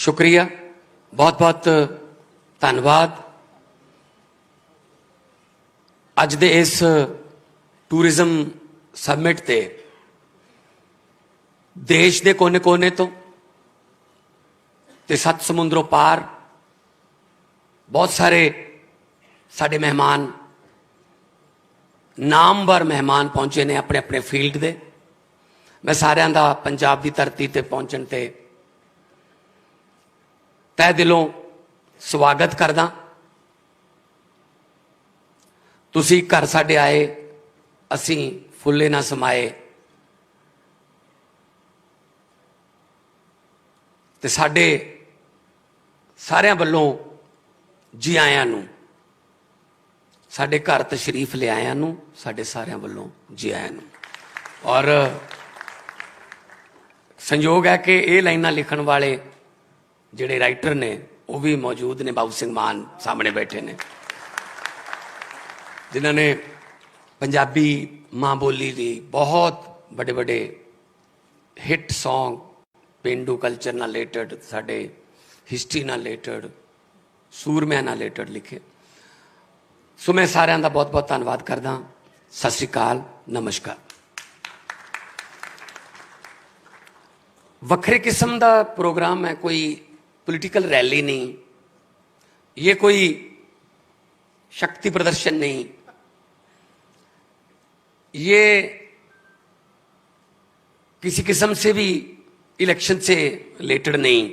शुक्रिया, बहुत बहुत धन्यवाद। अज दे इस टूरिज्म समिट ते देश के कोने कोने तो ते सत्त समुद्रों पार बहुत सारे साडे मेहमान, नामवर मेहमान पहुंचे ने अपने अपने फील्ड दे। मैं सारिਆਂ ਦਾ पंजाब की धरती ते पहुंचण ते तह दिलों स्वागत करदा। तुसी घर साडे आए, असी फुल्ले ना समाए ते साडे सारिਆਂ ਵੱਲੋਂ जी आयां नूं, साडे घर तशरीफ ले आयां नूं साडे सारिਆਂ ਵੱਲੋਂ जी आयां नूं। और संयोग है कि ये लाइनां लिखण वाले जिहड़े राइटर ने वो भी मौजूद ने। बाबू सिंह मान सामने बैठे ने, जिन्होंने पंजाबी माँ बोली दी बहुत बड़े बड़े हिट सॉन्ग पेंडू कल्चर नाल रिलेटेड, साडे हिस्टरी नाल रिलेटेड, सूरमिਆਂ नाल रिलेटेड लिखे। सो मैं सारिਆਂ ਦਾ बहुत बहुत धन्यवाद करदा। सत श्री अकाल, नमस्कार। वक्रे किस्म का प्रोग्राम है, कोई पॉलिटिकल रैली नहीं, ये कोई शक्ति प्रदर्शन नहीं, ये किसी किस्म से भी इलेक्शन से रिलेटेड नहीं,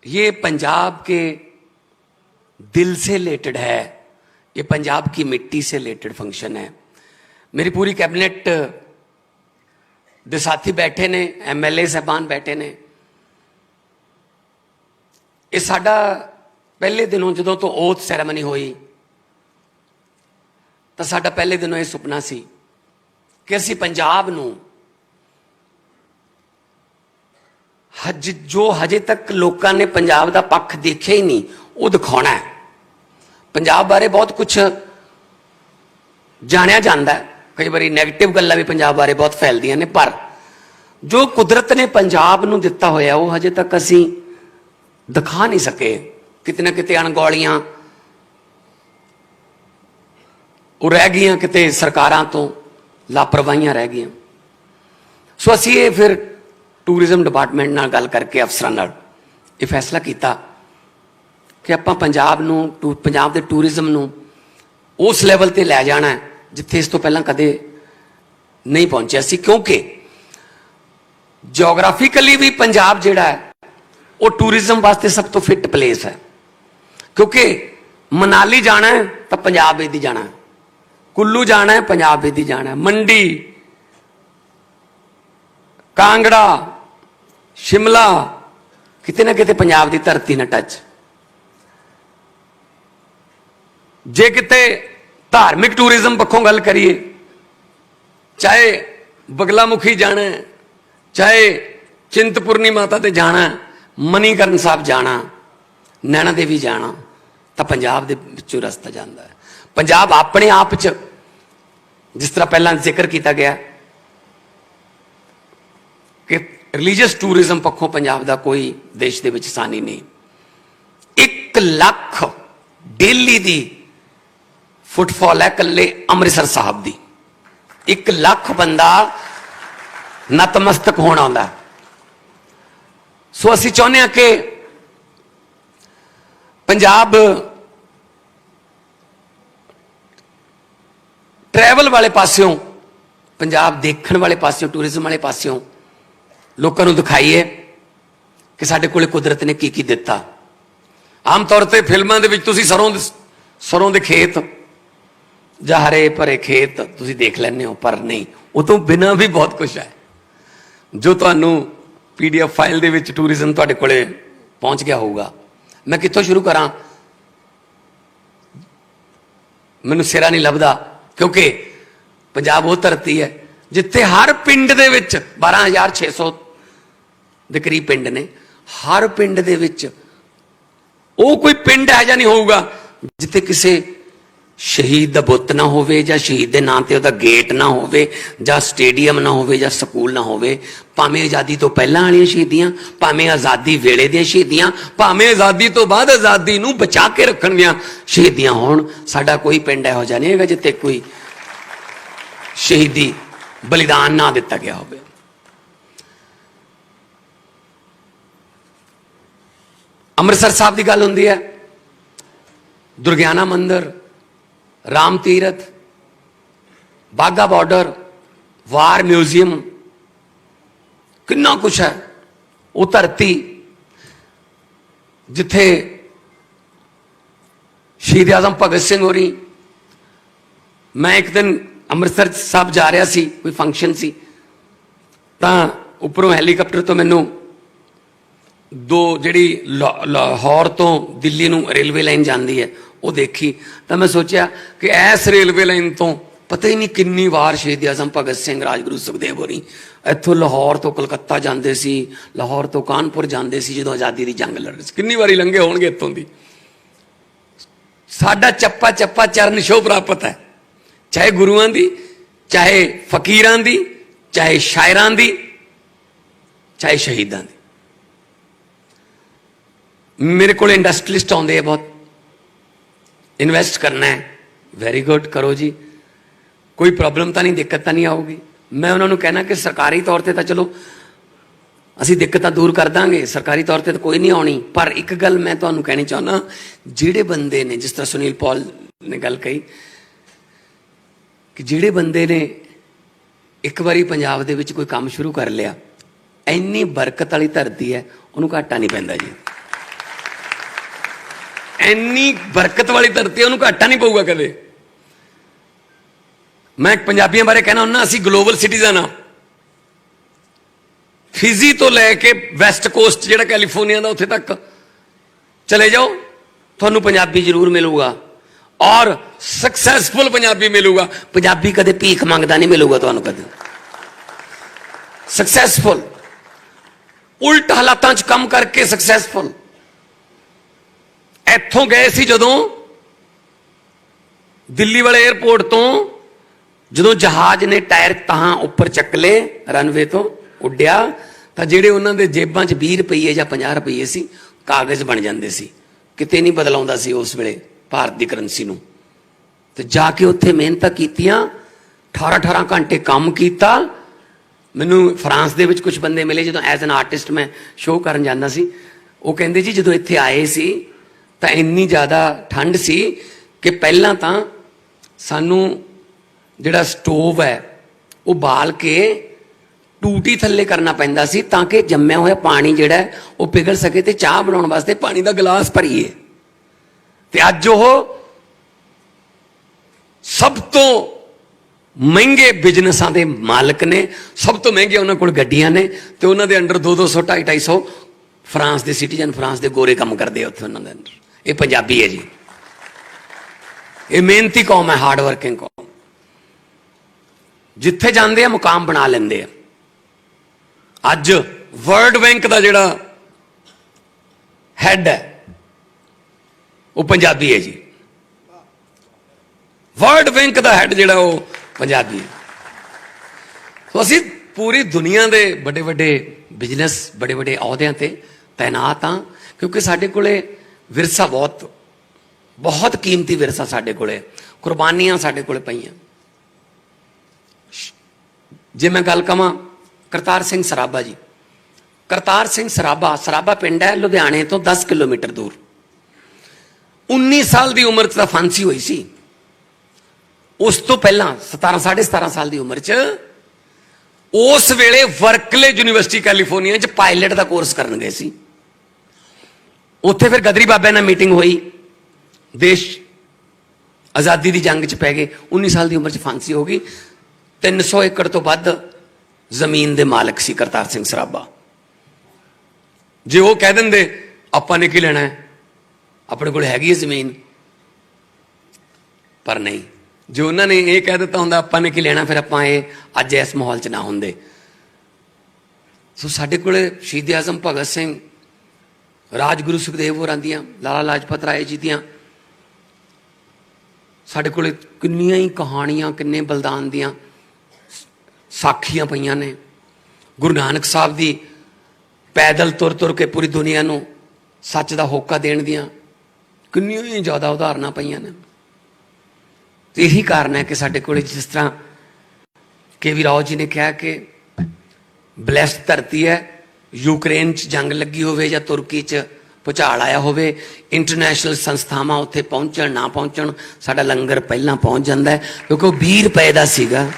ये पंजाब के दिल से रिलेटेड है, ये पंजाब की मिट्टी से रिलेटेड फंक्शन है। मेरी पूरी कैबिनेट दे साथी बैठे ने, MLA साहबान बैठे ने। ये साडा पहले दिनों जो तो ओथ सैरेमनी हुई तो साडा पहले दिनों यह सुपना सी कि असी पंजाब नूं जो हजे तक लोगों ने पंजाब का पक्ष देखा ही नहीं वो दिखाना है। पंजाब बारे बहुत कुछ जानिया जाता है, कई बार नैगेटिव गल्लां भी पंजाब बारे बहुत फैलदियां ने, पर जो कुदरत ने पंजाब नूं दिता होया वो हजे तक असी दिखा नहीं सके। किते ना किते अणगौलियां वो रह गई, किते सरकारां तो लापरवाहियां रह गई। सो असी ये फिर टूरिज्म डिपार्टमेंट नाल गल करके अफसरां नाल ये फैसला किया कि आपां पंजाब नूं, पंजाब दे टूरिज्म नूं उस लैवल ते लै जाना है जिथे इस तो पहला कदे नहीं पहुंचे सी। क्योंकि जियोग्राफिकली भी पंजाब जिहड़ा है वो टूरिज्म वास्ते सब तो फिट प्लेस है। क्योंकि मनाली जाना है तो पंजाब इदी जाना है, कुल्लू जाना है पंजाब इदी जाना है, मंडी, कांगड़ा, शिमला, किते ना किते पंजाब की धरती ना टच। जे किते धार्मिक टूरिज्म पक्षों गल करिए, चाहे बगलामुखी जाना है, चाहे चिंतपूर्णी माता ते जाना है, मणिकरण साहब जाना, नैना देवी जाना, तो पंजाब दे विचों रस्ता जाता है। पंजाब अपने आप च जिस तरह पहला जिक्र किया गया कि रिलीजियस टूरिज्म पक्षों पंजाब का कोई देश के विच सानी नहीं। 1 लाख डेली दी फुटफॉल है कल्ले अमृतसर साहब की। 1 लाख बंदा नतमस्तक होना आंदा। सो असी चाहते हैं कि पंजाब ट्रैवल वाले पास्यों, पंजाब देखने वाले पास्यों, टूरिज्म वाले पास्यों लोगों को दिखाइए कि साडे कोले कुदरत ने की दिता। आम तौर पर फिल्मों के तुसीं सरों के खेत ਜਾਂ हरे भरे खेत तुसीं देख लैंदे हो, पर नहीं, वो तो बिना भी बहुत कुछ है जो तुहानूं PDF फाइल दे विच टूरिज्म तुहाडे कोले पहुंच गया होगा। मैं कित्थों शुरू करां, मैनूं सिरा नहीं लभदा। क्योंकि पंजाब वो धरती है जिथे हर पिंड दे विच 12,600 दे करीब पिंड ने, हर पिंड दे विच वो कोई पिंड है या नहीं होगा जिथे किसी ਸ਼ਹੀਦ ਦਾ ਬੁੱਤ ਨਾ ਹੋਵੇ ਜਾਂ ਸ਼ਹੀਦ ਦੇ ਨਾਂ ਤੇ ਉਹਦਾ ਗੇਟ ਨਾ ਹੋਵੇ ਜਾਂ ਸਟੇਡੀਅਮ ਨਾ ਹੋਵੇ ਜਾਂ ਸਕੂਲ ਨਾ ਹੋਵੇ, ਭਾਵੇਂ ਆਜ਼ਾਦੀ ਤੋਂ ਪਹਿਲਾਂ ਵਾਲੀਆਂ ਸ਼ਹੀਦੀਆਂ, ਭਾਵੇਂ ਆਜ਼ਾਦੀ ਵੇਲੇ ਦੀਆਂ ਸ਼ਹੀਦੀਆਂ, ਭਾਵੇਂ ਆਜ਼ਾਦੀ ਤੋਂ ਬਾਅਦ ਆਜ਼ਾਦੀ ਨੂੰ ਬਚਾ ਕੇ ਰੱਖਣ ਦੀਆਂ ਸ਼ਹੀਦੀਆਂ ਹੋਣ। ਸਾਡਾ ਕੋਈ ਪਿੰਡ ਇਹੋ ਜਿਹਾ ਨਹੀਂ ਹੈਗਾ ਜਿੱਥੇ ਕੋਈ ਸ਼ਹੀਦੀ ਬਲੀਦਾਨ ਨਾ ਦਿੱਤਾ ਗਿਆ ਹੋਵੇ। ਅੰਮ੍ਰਿਤਸਰ ਸਾਹਿਬ ਦੀ ਗੱਲ ਹੁੰਦੀ ਹੈ, ਦੁਰਗਿਆਨਾ ਮੰਦਿਰ, ਰਾਮ ਤੀਰਥ, ਬਾਗਾ ਬਾਰਡਰ, ਵਾਰ ਮਿਊਜ਼ੀਅਮ, ਕਿੰਨਾ ਕੁਛ ਹੈ। ਉਹ ਧਰਤੀ ਜਿੱਥੇ ਸ਼ਹੀਦ ਆਜ਼ਮ ਭਗਤ ਸਿੰਘ ਹੋਰੀ, ਮੈਂ ਇੱਕ ਦਿਨ ਅੰਮ੍ਰਿਤਸਰ ਸਾਹਿਬ ਜਾ ਰਿਹਾ ਸੀ, ਕੋਈ ਫੰਕਸ਼ਨ ਸੀ, ਤਾਂ ਉੱਪਰੋਂ ਹੈਲੀਕਾਪਟਰ ਤੋਂ ਮੈਨੂੰ ਦੋ ਜਿਹੜੀ ਲਾਹੌਰ ਤੋਂ ਦਿੱਲੀ ਨੂੰ ਰੇਲਵੇ ਲਾਈਨ ਜਾਂਦੀ ਹੈ ਉਹ ਦੇਖੀ, ਤਾਂ ਮੈਂ ਸੋਚਿਆ ਕਿ ਇਸ ਰੇਲਵੇ ਲਾਈਨ ਤੋਂ ਪਤਾ ਹੀ ਨਹੀਂ ਕਿੰਨੀ ਵਾਰ ਸ਼ਹੀਦ ਆਜ਼ਮ ਭਗਤ ਸਿੰਘ, ਰਾਜਗੁਰੂ ਸੁਖਦੇਵ ਹੋਰੀ ਇੱਥੋਂ ਲਾਹੌਰ ਤੋਂ ਕਲਕੱਤਾ ਜਾਂਦੇ ਸੀ, ਲਾਹੌਰ ਤੋਂ ਕਾਨਪੁਰ ਜਾਂਦੇ ਸੀ ਜਦੋਂ ਆਜ਼ਾਦੀ ਦੀ ਜੰਗ ਲੜ ਰਹੀ ਸੀ। ਕਿੰਨੀ ਵਾਰੀ ਲੰਘੇ ਹੋਣਗੇ ਇੱਥੋਂ ਦੀ। ਸਾਡਾ ਚੱਪਾ ਚੱਪਾ ਚਰਨ ਛੋਹ ਪ੍ਰਾਪਤ ਹੈ, ਚਾਹੇ ਗੁਰੂਆਂ ਦੀ, ਚਾਹੇ ਫਕੀਰਾਂ ਦੀ, ਚਾਹੇ ਸ਼ਾਇਰਾਂ ਦੀ, ਚਾਹੇ ਸ਼ਹੀਦਾਂ ਦੀ। ਮੇਰੇ ਕੋਲ ਇੰਡਸਟਰੀਲਿਸਟ ਆਉਂਦੇ ਆ ਬਹੁਤ, ਇਨਵੈਸਟ ਕਰਨਾ ਹੈ, ਵੈਰੀ ਗੁੱਡ, ਕਰੋ ਜੀ, ਕੋਈ ਪ੍ਰੋਬਲਮ ਤਾਂ ਨਹੀਂ, ਦਿੱਕਤ ਤਾਂ ਨਹੀਂ ਆਊਗੀ। ਮੈਂ ਉਹਨਾਂ ਨੂੰ ਕਹਿਣਾ ਕਿ ਸਰਕਾਰੀ ਤੌਰ ਤੇ ਤਾਂ ਚਲੋ ਅਸੀਂ ਦਿੱਕਤਾਂ ਦੂਰ ਕਰ ਦਾਂਗੇ, ਸਰਕਾਰੀ ਤੌਰ ਤੇ ਤਾਂ ਕੋਈ ਨਹੀਂ ਆਉਣੀ, ਪਰ ਇੱਕ ਗੱਲ ਮੈਂ ਤੁਹਾਨੂੰ ਕਹਿਣੀ ਚਾਹੁੰਦਾ, ਜਿਹੜੇ ਬੰਦੇ ਨੇ, ਜਿਸ ਤਰ੍ਹਾਂ ਸੁਨੀਲ ਪੌਲ ਨੇ ਗੱਲ ਕਹੀ ਕਿ ਜਿਹੜੇ ਬੰਦੇ ਨੇ ਇੱਕ ਵਾਰੀ ਪੰਜਾਬ ਦੇ ਵਿੱਚ ਕੋਈ ਕੰਮ ਸ਼ੁਰੂ ਕਰ ਲਿਆ, ਇੰਨੀ ਬਰਕਤ ਵਾਲੀ ਧਰਤੀ ਹੈ, ਉਹਨੂੰ ਘਾਟਾ ਨਹੀਂ ਪੈਂਦਾ ਜੀ। ਇੰਨੀ ਬਰਕਤ ਵਾਲੀ ਧਰਤੀ, ਉਹਨੂੰ ਘਾਟਾ ਨਹੀਂ ਪਊਗਾ ਕਦੇ। ਮੈਂ ਪੰਜਾਬੀਆਂ ਬਾਰੇ ਕਹਿਣਾ ਹੁੰਦਾ, ਅਸੀਂ ਗਲੋਬਲ ਸਿਟੀਜ਼ਨ ਆ। ਫਿਜੀ ਤੋਂ ਲੈ ਕੇ ਵੈਸਟ ਕੋਸਟ ਜਿਹੜਾ ਕੈਲੀਫੋਰਨੀਆ ਦਾ, ਉੱਥੇ ਤੱਕ ਚਲੇ ਜਾਓ, ਤੁਹਾਨੂੰ ਪੰਜਾਬੀ ਜ਼ਰੂਰ ਮਿਲੂਗਾ, ਔਰ ਸਕਸੈਸਫੁਲ ਪੰਜਾਬੀ ਮਿਲੂਗਾ। ਪੰਜਾਬੀ ਕਦੇ ਭੀਖ ਮੰਗਦਾ ਨਹੀਂ ਮਿਲੂਗਾ ਤੁਹਾਨੂੰ, ਕਦੇ ਸਕਸੈਸਫੁਲ, ਉਲਟ ਹਾਲਾਤਾਂ 'ਚ ਕੰਮ ਕਰਕੇ ਸਕਸੈਸਫੁਲ। ਇੱਥੋਂ ਗਏ ਸੀ ਜਦੋਂ ਦਿੱਲੀ ਵਾਲੇ 에ਅਰਪੋਰਟ ਤੋਂ, ਜਦੋਂ ਜਹਾਜ਼ ਨੇ ਟਾਇਰ ਤਾਂ ਉੱਪਰ ਚੱਕ ਲਏ, ਰਨਵੇ ਤੋਂ ਉੱਡਿਆ, ਤਾਂ ਜਿਹੜੇ ਉਹਨਾਂ ਦੇ ਜੇਬਾਂ 'ਚ 20 ਰੁਪਏ ਜਾਂ 50 ਰੁਪਏ ਸੀ, ਕਾਗਜ਼ ਬਣ ਜਾਂਦੇ ਸੀ। ਕਿਤੇ ਨਹੀਂ ਬਦਲਾਉਂਦਾ ਸੀ ਉਸ ਵੇਲੇ ਭਾਰਤ ਦੀ ਕਰੰਸੀ ਨੂੰ। ਤੇ ਜਾ ਕੇ ਉੱਥੇ ਮਿਹਨਤਾਂ ਕੀਤੀਆਂ, 18 ਘੰਟੇ ਕੰਮ ਕੀਤਾ। ਮੈਨੂੰ ਫਰਾਂਸ ਦੇ ਵਿੱਚ ਕੁਝ ਬੰਦੇ ਮਿਲੇ, ਜਦੋਂ ਐਜ਼ ਐਨ ਆਰਟਿਸਟ ਮੈਂ ਸ਼ੋਅ ਕਰਨ ਜਾਂਦਾ ਸੀ। ਉਹ ਕਹਿੰਦੇ ਜੀ ਜਦੋਂ ਇੱਥੇ ਆਏ ਸੀ ਤਾਂ ਇੰਨੀ ਜ਼ਿਆਦਾ ਠੰਡ ਸੀ ਕਿ ਪਹਿਲਾਂ ਤਾਂ ਸਾਨੂੰ ਜਿਹੜਾ ਸਟੋਵ ਹੈ ਉਹ ਬਾਲ ਕੇ ਟੂਟੀ ਥੱਲੇ ਕਰਨਾ ਪੈਂਦਾ ਸੀ, ਤਾਂ ਕਿ ਜੰਮਿਆ ਹੋਇਆ ਪਾਣੀ ਜਿਹੜਾ ਉਹ ਪਿਘਲ ਸਕੇ ਤੇ ਚਾਹ ਬਣਾਉਣ ਵਾਸਤੇ ਪਾਣੀ ਦਾ ਗਲਾਸ ਭਰੀਏ। ਤੇ ਅੱਜ ਉਹ ਸਭ ਤੋਂ ਮਹਿੰਗੇ ਬਿਜ਼ਨਸਾਂ ਦੇ ਮਾਲਕ ਨੇ, ਸਭ ਤੋਂ ਮਹਿੰਗੇ ਉਹਨਾਂ ਕੋਲ ਗੱਡੀਆਂ ਨੇ, ਤੇ ਉਹਨਾਂ ਦੇ ਅੰਡਰ 200 250 ਫਰਾਂਸ ਦੇ ਸਿਟੀਜ਼ਨ, ਫਰਾਂਸ ਦੇ ਗੋਰੇ ਕੰਮ ਕਰਦੇ ਆ ਉੱਥੇ ਉਹਨਾਂ ਦੇ ਅੰਦਰ। ਇਹ ਪੰਜਾਬੀ ਹੈ ਜੀ, ਇਹ ਮਿਹਨਤੀ ਕੌਮ ਹੈ, ਹਾਰਡ ਵਰਕਿੰਗ ਕੌਮ। ਜਿੱਥੇ ਜਾਂਦੇ ਆ ਮੁਕਾਮ ਬਣਾ ਲੈਂਦੇ ਆ। ਅੱਜ ਵਰਲਡ ਬੈਂਕ ਦਾ ਜਿਹੜਾ ਹੈਡ ਹੈ ਉਹ ਪੰਜਾਬੀ ਹੈ ਜੀ। ਵਰਲਡ ਬੈਂਕ ਦਾ ਹੈਡ ਜਿਹੜਾ ਉਹ ਪੰਜਾਬੀ ਹੈ। ਸੋ ਅਸੀਂ ਪੂਰੀ ਦੁਨੀਆ ਦੇ ਵੱਡੇ ਵੱਡੇ ਬਿਜ਼ਨਸ, ਵੱਡੇ ਵੱਡੇ ਅਹੁਦਿਆਂ ਤੇ ਤੈਨਾਤ ਹਾਂ, ਕਿਉਂਕਿ ਸਾਡੇ ਕੋਲੇ ਵਿਰਸਾ ਬਹੁਤ ਕੀਮਤੀ ਵਿਰਸਾ ਸਾਡੇ ਕੋਲੇ, ਕੁਰਬਾਨੀਆਂ ਸਾਡੇ ਕੋਲੇ ਪਈਆਂ। ਜੇ ਮੈਂ ਗੱਲ ਕਵਾਂ ਕਰਤਾਰ ਸਿੰਘ ਸਰਾਭਾ ਜੀ, ਕਰਤਾਰ ਸਿੰਘ ਸਰਾਭਾ ਪਿੰਡ ਹੈ ਲੁਧਿਆਣੇ ਤੋਂ 10 ਕਿਲੋਮੀਟਰ ਦੂਰ। 19 ਸਾਲ ਦੀ ਉਮਰ 'ਚ ਤਾਂ ਫਾਂਸੀ ਹੋਈ ਸੀ। ਉਸ ਤੋਂ ਪਹਿਲਾਂ 17 ਸਾਲ ਦੀ ਉਮਰ 'ਚ ਉਸ ਵੇਲੇ ਵਰਕਲੇ ਯੂਨੀਵਰਸਿਟੀ ਕੈਲੀਫੋਰਨੀਆ 'ਚ ਪਾਇਲਟ ਦਾ ਕੋਰਸ ਕਰਨ ਗਏ ਸੀ। ਉੱਥੇ ਫਿਰ ਗਦਰੀ ਬਾਬਿਆਂ ਨਾਲ ਮੀਟਿੰਗ ਹੋਈ, ਦੇਸ਼ ਆਜ਼ਾਦੀ ਦੀ ਜੰਗ 'ਚ ਪੈ ਗਏ। 19 ਸਾਲ ਦੀ ਉਮਰ 'ਚ ਫਾਂਸੀ ਹੋ ਗਈ। 300 ਏਕੜ ਤੋਂ ਵੱਧ ਜ਼ਮੀਨ ਦੇ ਮਾਲਕ ਸੀ ਕਰਤਾਰ ਸਿੰਘ ਸਰਾਭਾ। ਜੇ ਉਹ ਕਹਿ ਦਿੰਦੇ ਆਪਾਂ ਨੇ ਕੀ ਲੈਣਾ ਹੈ, ਆਪਣੇ ਕੋਲ ਹੈਗੀ ਹੈ ਜ਼ਮੀਨ, ਪਰ ਨਹੀਂ। ਜੇ ਉਹਨਾਂ ਨੇ ਇਹ ਕਹਿ ਦਿੱਤਾ ਹੁੰਦਾ ਆਪਾਂ ਨੇ ਕੀ ਲੈਣਾ, ਫਿਰ ਆਪਾਂ ਇਹ ਅੱਜ ਇਸ ਮਾਹੌਲ 'ਚ ਨਾ ਹੁੰਦੇ। ਸੋ ਸਾਡੇ ਕੋਲੇ ਸ਼ਹੀਦ ਆਜ਼ਮ ਭਗਤ ਸਿੰਘ, ਰਾਜਗੁਰੂ ਸੁਖਦੇਵ ਹੋਰਾਂ ਦੀਆਂ, ਲਾਲਾ ਲਾਜਪਤ ਰਾਏ ਜੀ ਦੀਆਂ ਸਾਡੇ ਕੋਲੇ ਕਿੰਨੀਆਂ ਹੀ ਕਹਾਣੀਆਂ, ਕਿੰਨੇ ਬलिदान ਦੀਆਂ ਸਾਖੀਆਂ ਪਈਆਂ ਨੇ। ਗੁਰੂ ਨਾਨਕ ਸਾਹਿਬ ਦੀ ਪੈਦਲ ਤੁਰ ਤੁਰ ਕੇ ਪੂਰੀ ਦੁਨੀਆ ਨੂੰ ਸੱਚ ਦਾ ਹੋਕਾ ਦੇਣ ਦੀਆਂ ਕਿੰਨੀਆਂ ਹੀ ਜ਼ਿਆਦਾ ਉਦਾਹਰਨਾਂ ਪਈਆਂ ਨੇ। ਇਹੀ ਕਾਰਨ ਹੈ ਕਿ ਸਾਡੇ ਕੋਲ, ਜਿਸ ਤਰ੍ਹਾਂ ਕੇ.ਵੀ. ਰਾਓ ਜੀ ਨੇ ਕਿਹਾ ਕਿ ਬਲੈਸਡ ਧਰਤੀ ਹੈ, ਯੂਕਰੇਨ 'ਚ ਜੰਗ ਲੱਗੀ ਹੋਵੇ ਜਾਂ ਤੁਰਕੀ 'ਚ ਭੁਚਾਲ ਆਇਆ ਹੋਵੇ, ਇੰਟਰਨੈਸ਼ਨਲ ਸੰਸਥਾਵਾਂ ਉੱਥੇ ਪਹੁੰਚਣ ਨਾ ਪਹੁੰਚਣ, ਸਾਡਾ ਲੰਗਰ ਪਹਿਲਾਂ ਪਹੁੰਚ ਜਾਂਦਾ ਹੈ, ਕਿਉਂਕਿ ਉਹ 20 ਰੁਪਏ ਦਾ ਸੀਗਾ।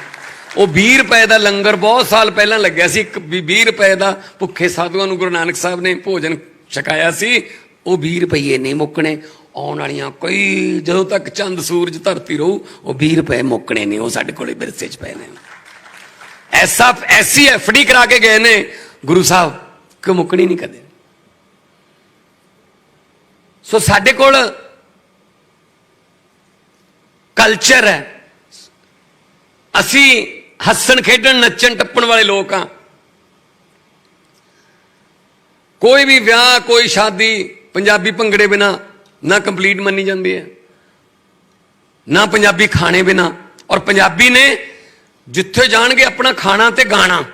ਉਹ 20 ਰੁਪਏ ਦਾ ਲੰਗਰ ਬਹੁਤ ਸਾਲ ਪਹਿਲਾਂ ਲੱਗਿਆ ਸੀ। 20 ਰੁਪਏ ਦਾ ਭੁੱਖੇ ਸਾਧੂਆਂ ਨੂੰ ਗੁਰੂ ਨਾਨਕ ਸਾਹਿਬ ਨੇ ਭੋਜਨ ਛਕਾਇਆ ਸੀ। ਉਹ 20 ਰੁਪਏ ਨਹੀਂ ਮੁੱਕਣੇ। ਆਉਣ ਵਾਲੀਆਂ ਕਈ, ਜਦੋਂ ਤੱਕ ਚੰਦ ਸੂਰਜ ਧਰਤੀ ਰਹੂ, ਉਹ 20 ਰੁਪਏ ਮੁੱਕਣੇ ਨਹੀਂ। ਉਹ ਸਾਡੇ ਕੋਲੇ ਵਿਰਸੇ 'ਚ ਪਏ ਨੇ। ਐਸੀ FD ਕਰਾ ਕੇ ਗਏ ਨੇ ਗੁਰੂ ਸਾਹਿਬ ਕਿ ਮੁੱਕਣੀ ਨਹੀਂ ਕਦੇ। ਸੋ ਸਾਡੇ ਕੋਲ ਕਲਚਰ ਹੈ, ਅਸੀਂ ਹੱਸਣ ਖੇਡਣ ਨੱਚਣ ਟੱਪਣ ਵਾਲੇ ਲੋਕ ਹਾਂ। ਕੋਈ ਵੀ ਵਿਆਹ, ਕੋਈ ਸ਼ਾਦੀ ਪੰਜਾਬੀ ਭੰਗੜੇ ਬਿਨਾ ਨਾ ਕੰਪਲੀਟ ਮੰਨੀ ਜਾਂਦੀ ਹੈ, ਨਾ ਪੰਜਾਬੀ ਖਾਣੇ ਬਿਨਾ। ਔਰ ਪੰਜਾਬੀ ਨੇ ਜਿੱਥੇ ਜਾਣਗੇ ਆਪਣਾ ਖਾਣਾ ਤੇ ਗਾਣਾ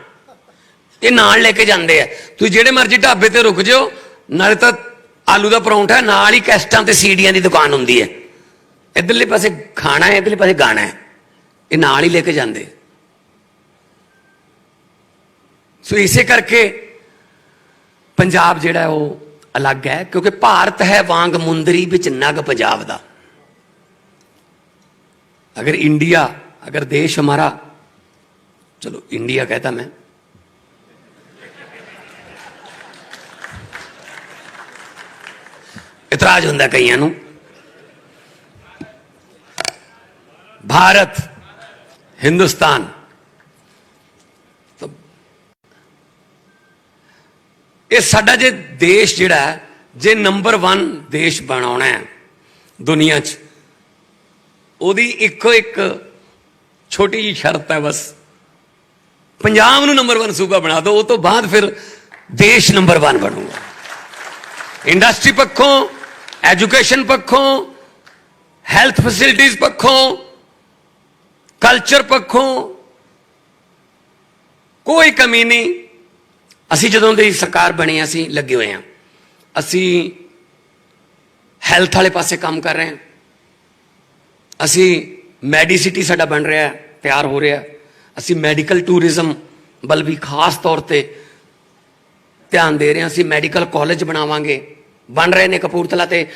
ਇਹ ਨਾਲ ਲੈ ਕੇ ਜਾਂਦੇ ਆ। ਤੁਸੀਂ ਜਿਹੜੇ ਮਰਜ਼ੀ ਢਾਬੇ ਤੇ ਰੁਕ ਜਾਓ, ਨਾਲੇ ਤਾਂ ਆਲੂ ਦਾ ਪਰੌਂਠਾ, ਨਾਲ ਹੀ ਕੈਸਟਾਂ ਤੇ ਸੀਡੀਆਂ ਦੀ ਦੁਕਾਨ ਹੁੰਦੀ ਹੈ। ਇੱਧਰਲੇ ਪਾਸੇ ਖਾਣਾ ਹੈ, ਇੱਧਰਲੇ ਪਾਸੇ ਗਾਣਾ ਹੈ, ਇਹ ਨਾਲ ਹੀ ਲੈ ਕੇ ਜਾਂਦੇ। ਸੋ ਇਸੇ ਕਰਕੇ ਪੰਜਾਬ ਜਿਹੜਾ ਉਹ ਅਲੱਗ ਹੈ, ਕਿਉਂਕਿ ਭਾਰਤ ਹੈ ਵਾਂਗ ਮੁੰਦਰੀ ਵਿੱਚ ਨਗ ਪੰਜਾਬ ਦਾ। अगर इंडिया, अगर देश हमारा, चलो इंडिया कहता मैं, इतराज होंदा कईयां नूं। भारत, हिंदुस्तान, तो ये साडा जे देश जिहड़ा है, जे नंबर 1 देश बनाउणा है दुनिया च, ਉਹਦੀ ਇੱਕੋ ਇੱਕ ਛੋਟੀ ਜਿਹੀ ਸ਼ਰਤ ਹੈ ਬਸ, ਪੰਜਾਬ ਨੂੰ ਨੰਬਰ 1 ਸੂਬਾ ਬਣਾ ਦਿਓ। ਉਹ ਤੋਂ ਬਾਅਦ ਫਿਰ ਦੇਸ਼ ਨੰਬਰ 1 ਬਣੂਗਾ। ਇੰਡਸਟਰੀ ਪੱਖੋਂ, ਐਜੂਕੇਸ਼ਨ ਪੱਖੋਂ, ਹੈਲਥ ਫੈਸਿਲਿਟੀਜ਼ ਪੱਖੋਂ, ਕਲਚਰ ਪੱਖੋਂ ਕੋਈ ਕਮੀ ਨਹੀਂ। ਅਸੀਂ ਜਦੋਂ ਦੀ ਸਰਕਾਰ ਬਣੀ ਅਸੀਂ ਲੱਗੇ ਹੋਏ ਹਾਂ। ਅਸੀਂ ਹੈਲਥ ਵਾਲੇ ਪਾਸੇ ਕੰਮ ਕਰ ਰਹੇ ਹਾਂ। ਅਸੀਂ ਮੈਡੀਸਿਟੀ ਸਾਡਾ ਬਣ ਰਿਹਾ, ਤਿਆਰ ਹੋ ਰਿਹਾ। ਅਸੀਂ ਮੈਡੀਕਲ ਟੂਰਿਜ਼ਮ ਵੱਲ ਵੀ ਖਾਸ ਤੌਰ ਤੇ ਧਿਆਨ ਦੇ ਰਹੇ ਹਾਂ। ਅਸੀਂ ਮੈਡੀਕਲ ਕਾਲਜ ਬਣਾਵਾਂਗੇ, ਬਣ ਰਹੇ ਨੇ। ਕਪੂਰਥਲਾ ਤੇ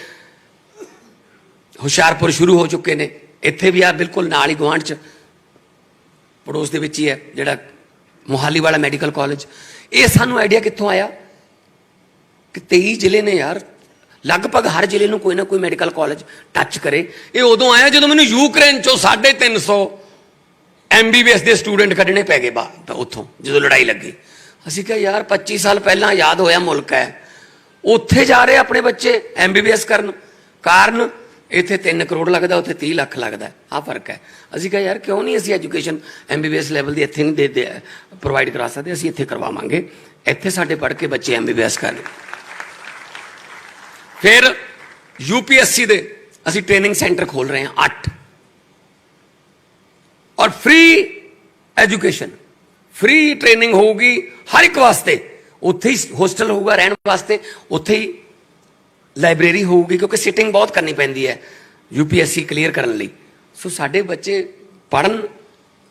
ਹੁਸ਼ਿਆਰਪੁਰ ਸ਼ੁਰੂ ਹੋ ਚੁੱਕੇ ਨੇ। ਇੱਥੇ ਵੀ ਆ ਬਿਲਕੁਲ ਨਾਲ ਹੀ ਗੁਆਂਢ 'ਚ, ਪੜੋਸ ਦੇ ਵਿੱਚ ਹੀ ਹੈ ਜਿਹੜਾ ਮੋਹਾਲੀ ਵਾਲਾ ਮੈਡੀਕਲ ਕਾਲਜ। ਇਹ ਸਾਨੂੰ ਆਈਡੀਆ ਕਿੱਥੋਂ ਆਇਆ ਕਿ 23 ਜ਼ਿਲ੍ਹੇ ਨੇ ਯਾਰ, ਲਗਭਗ ਹਰ ਜ਼ਿਲ੍ਹੇ ਨੂੰ ਕੋਈ ਨਾ ਕੋਈ ਮੈਡੀਕਲ ਕਾਲਜ ਟੱਚ ਕਰੇ। ਇਹ ਉਦੋਂ ਆਇਆ ਜਦੋਂ ਮੈਨੂੰ ਯੂਕਰੇਨ 'ਚੋਂ 350 MBBS ਦੇ ਸਟੂਡੈਂਟ ਕੱਢਣੇ ਪੈ ਗਏ ਬਾਹਰ ਉੱਥੋਂ, ਜਦੋਂ ਲੜਾਈ ਲੱਗੀ। ਅਸੀਂ ਕਿਹਾ ਯਾਰ 25 ਸਾਲ ਪਹਿਲਾਂ ਆਜ਼ਾਦ ਹੋਇਆ ਮੁਲਕ ਹੈ, ਉੱਥੇ ਜਾ ਰਹੇ ਆਪਣੇ ਬੱਚੇ MBBS ਕਰਨ। ਕਾਰਨ ਇੱਥੇ 3 ਕਰੋੜ ਲੱਗਦਾ, ਉੱਥੇ 30 ਲੱਖ ਲੱਗਦਾ, ਆਹ ਫਰਕ ਹੈ। ਅਸੀਂ ਕਿਹਾ ਯਾਰ ਕਿਉਂ ਨਹੀਂ ਅਸੀਂ ਐਜੂਕੇਸ਼ਨ MBBS ਲੈਵਲ ਦੀ ਇੱਥੇ ਨਹੀਂ ਦੇ ਪ੍ਰੋਵਾਈਡ ਕਰਾ ਸਕਦੇ, ਅਸੀਂ ਇੱਥੇ ਕਰਵਾਵਾਂਗੇ। ਇੱਥੇ ਸਾਡੇ ਪੜ੍ਹ ਕੇ ਬੱਚੇ MBBS ਕਰਨ। ਫਿਰ UPSC ਦੇ ਅਸੀਂ ਟ੍ਰੇਨਿੰਗ ਸੈਂਟਰ ਖੋਲ ਰਹੇ ਹਾਂ 8, ਔਰ ਫ੍ਰੀ ਐਜੂਕੇਸ਼ਨ, ਫ੍ਰੀ ਟ੍ਰੇਨਿੰਗ ਹੋਊਗੀ ਹਰ ਇੱਕ ਵਾਸਤੇ। ਉੱਥੇ ਹੀ ਹੋਸਟਲ ਹੋਊਗਾ ਰਹਿਣ ਵਾਸਤੇ, ਉੱਥੇ ਹੀ ਲਾਇਬ੍ਰੇਰੀ ਹੋਊਗੀ, ਕਿਉਂਕਿ ਸਿਟਿੰਗ ਬਹੁਤ ਕਰਨੀ ਪੈਂਦੀ ਹੈ UPSC ਕਲੀਅਰ ਕਰਨ ਲਈ। ਸੋ ਸਾਡੇ ਬੱਚੇ ਪੜ੍ਹਨ,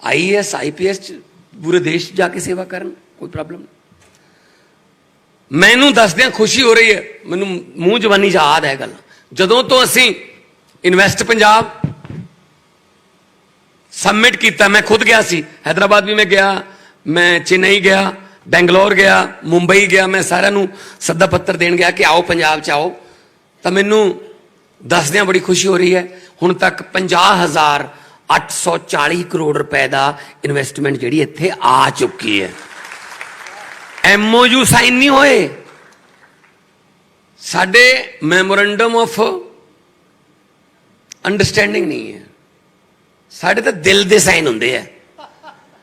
IAS IPS ਪੂਰੇ ਦੇਸ਼ ਜਾ ਕੇ ਸੇਵਾ ਕਰਨ, ਕੋਈ ਪ੍ਰੋਬਲਮ ਨਹੀਂ। ਮੈਨੂੰ ਦੱਸਦਿਆਂ ਖੁਸ਼ੀ ਹੋ ਰਹੀ ਹੈ, ਮੈਨੂੰ ਮੂੰਹ ਜ਼ਬਾਨੀ ਯਾਦ ਹੈ ਗੱਲ, ਜਦੋਂ ਤੋਂ ਅਸੀਂ ਇਨਵੈਸਟ ਪੰਜਾਬ सबमिट किया। मैं खुद गया सी, हैदराबाद भी मैं गया, मैं चेन्नई गया, बेंगलोर गया, मुंबई गया, मैं सारिਆਂ ਨੂੰ सद्दा पत्र देन गया कि आओ पंजाब च आओ। तो मैनू दसदियां बड़ी खुशी हो रही है, हुण तक 50,840 करोड़ रुपए का इन्वेस्टमेंट जी इत्थे आ चुकी है। MOU साइन नहीं होए, साडे मैमोरेंडम ऑफ अंडरस्टैंडिंग नहीं है, साडे तो दिल दे साइन होंदे है,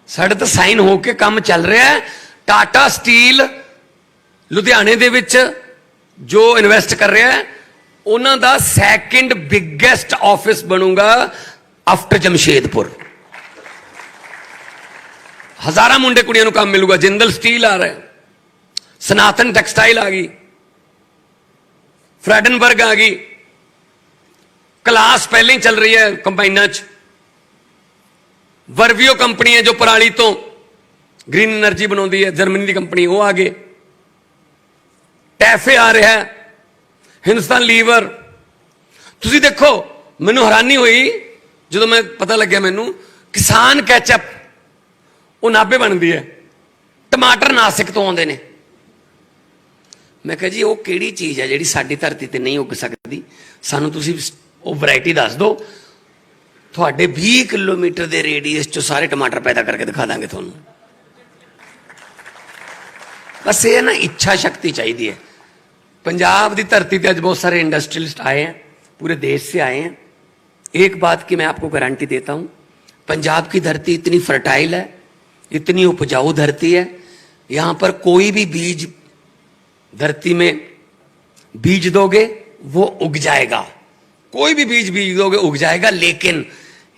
साडे तो साइन होके काम चल रहा है। टाटा स्टील लुधियाने दे विच जो इन्वेस्ट कर रहा है, उन्हां दा सैकेंड बिगेस्ट ऑफिस बनूगा आफ्टर जमशेदपुर हजारा मुंडे कुड़ियां काम मिलूगा। जिंदल स्टील आ रहा है, सनातन टेक्सटाइल आ गई, फ्रेडनबर्ग आ गई, क्लास पहले ही चल रही है कंबाइना च, वर्वियो कंपनी है जो पराली तो ग्रीन एनर्जी बनाती है, जर्मनी की कंपनी वो आगे, टैफे आ रहा है, हिंदुस्तान लीवर। तुसी देखो मैनू हैरानी हुई जो मैं पता लग्या मैनू किसान कैचअप वो नाभे बनती है, टमाटर नासिक तो आते हैं। मैं कहा जी वो किहड़ी चीज़ है जिहड़ी साडी धरती ते नहीं उग सकती, सानू तुसी वो वैरायटी दस दो, थोड़े 20 किलोमीटर के रेडियस चो सारे टमाटर पैदा करके दिखा देंगे थोनू। बस ये ना इच्छा शक्ति चाहिए है। पंजाब की धरती पर अज बहुत सारे इंडस्ट्रियलिस्ट आए हैं, पूरे देश से आए हैं। एक बात की मैं आपको गारंटी देता हूं, पंजाब की धरती इतनी फर्टाइल है, इतनी उपजाऊ धरती है, यहां पर कोई भी बीज धरती में बीज दोगे वो उग जाएगा, कोई भी बीज बीज दोगे उग जाएगा, लेकिन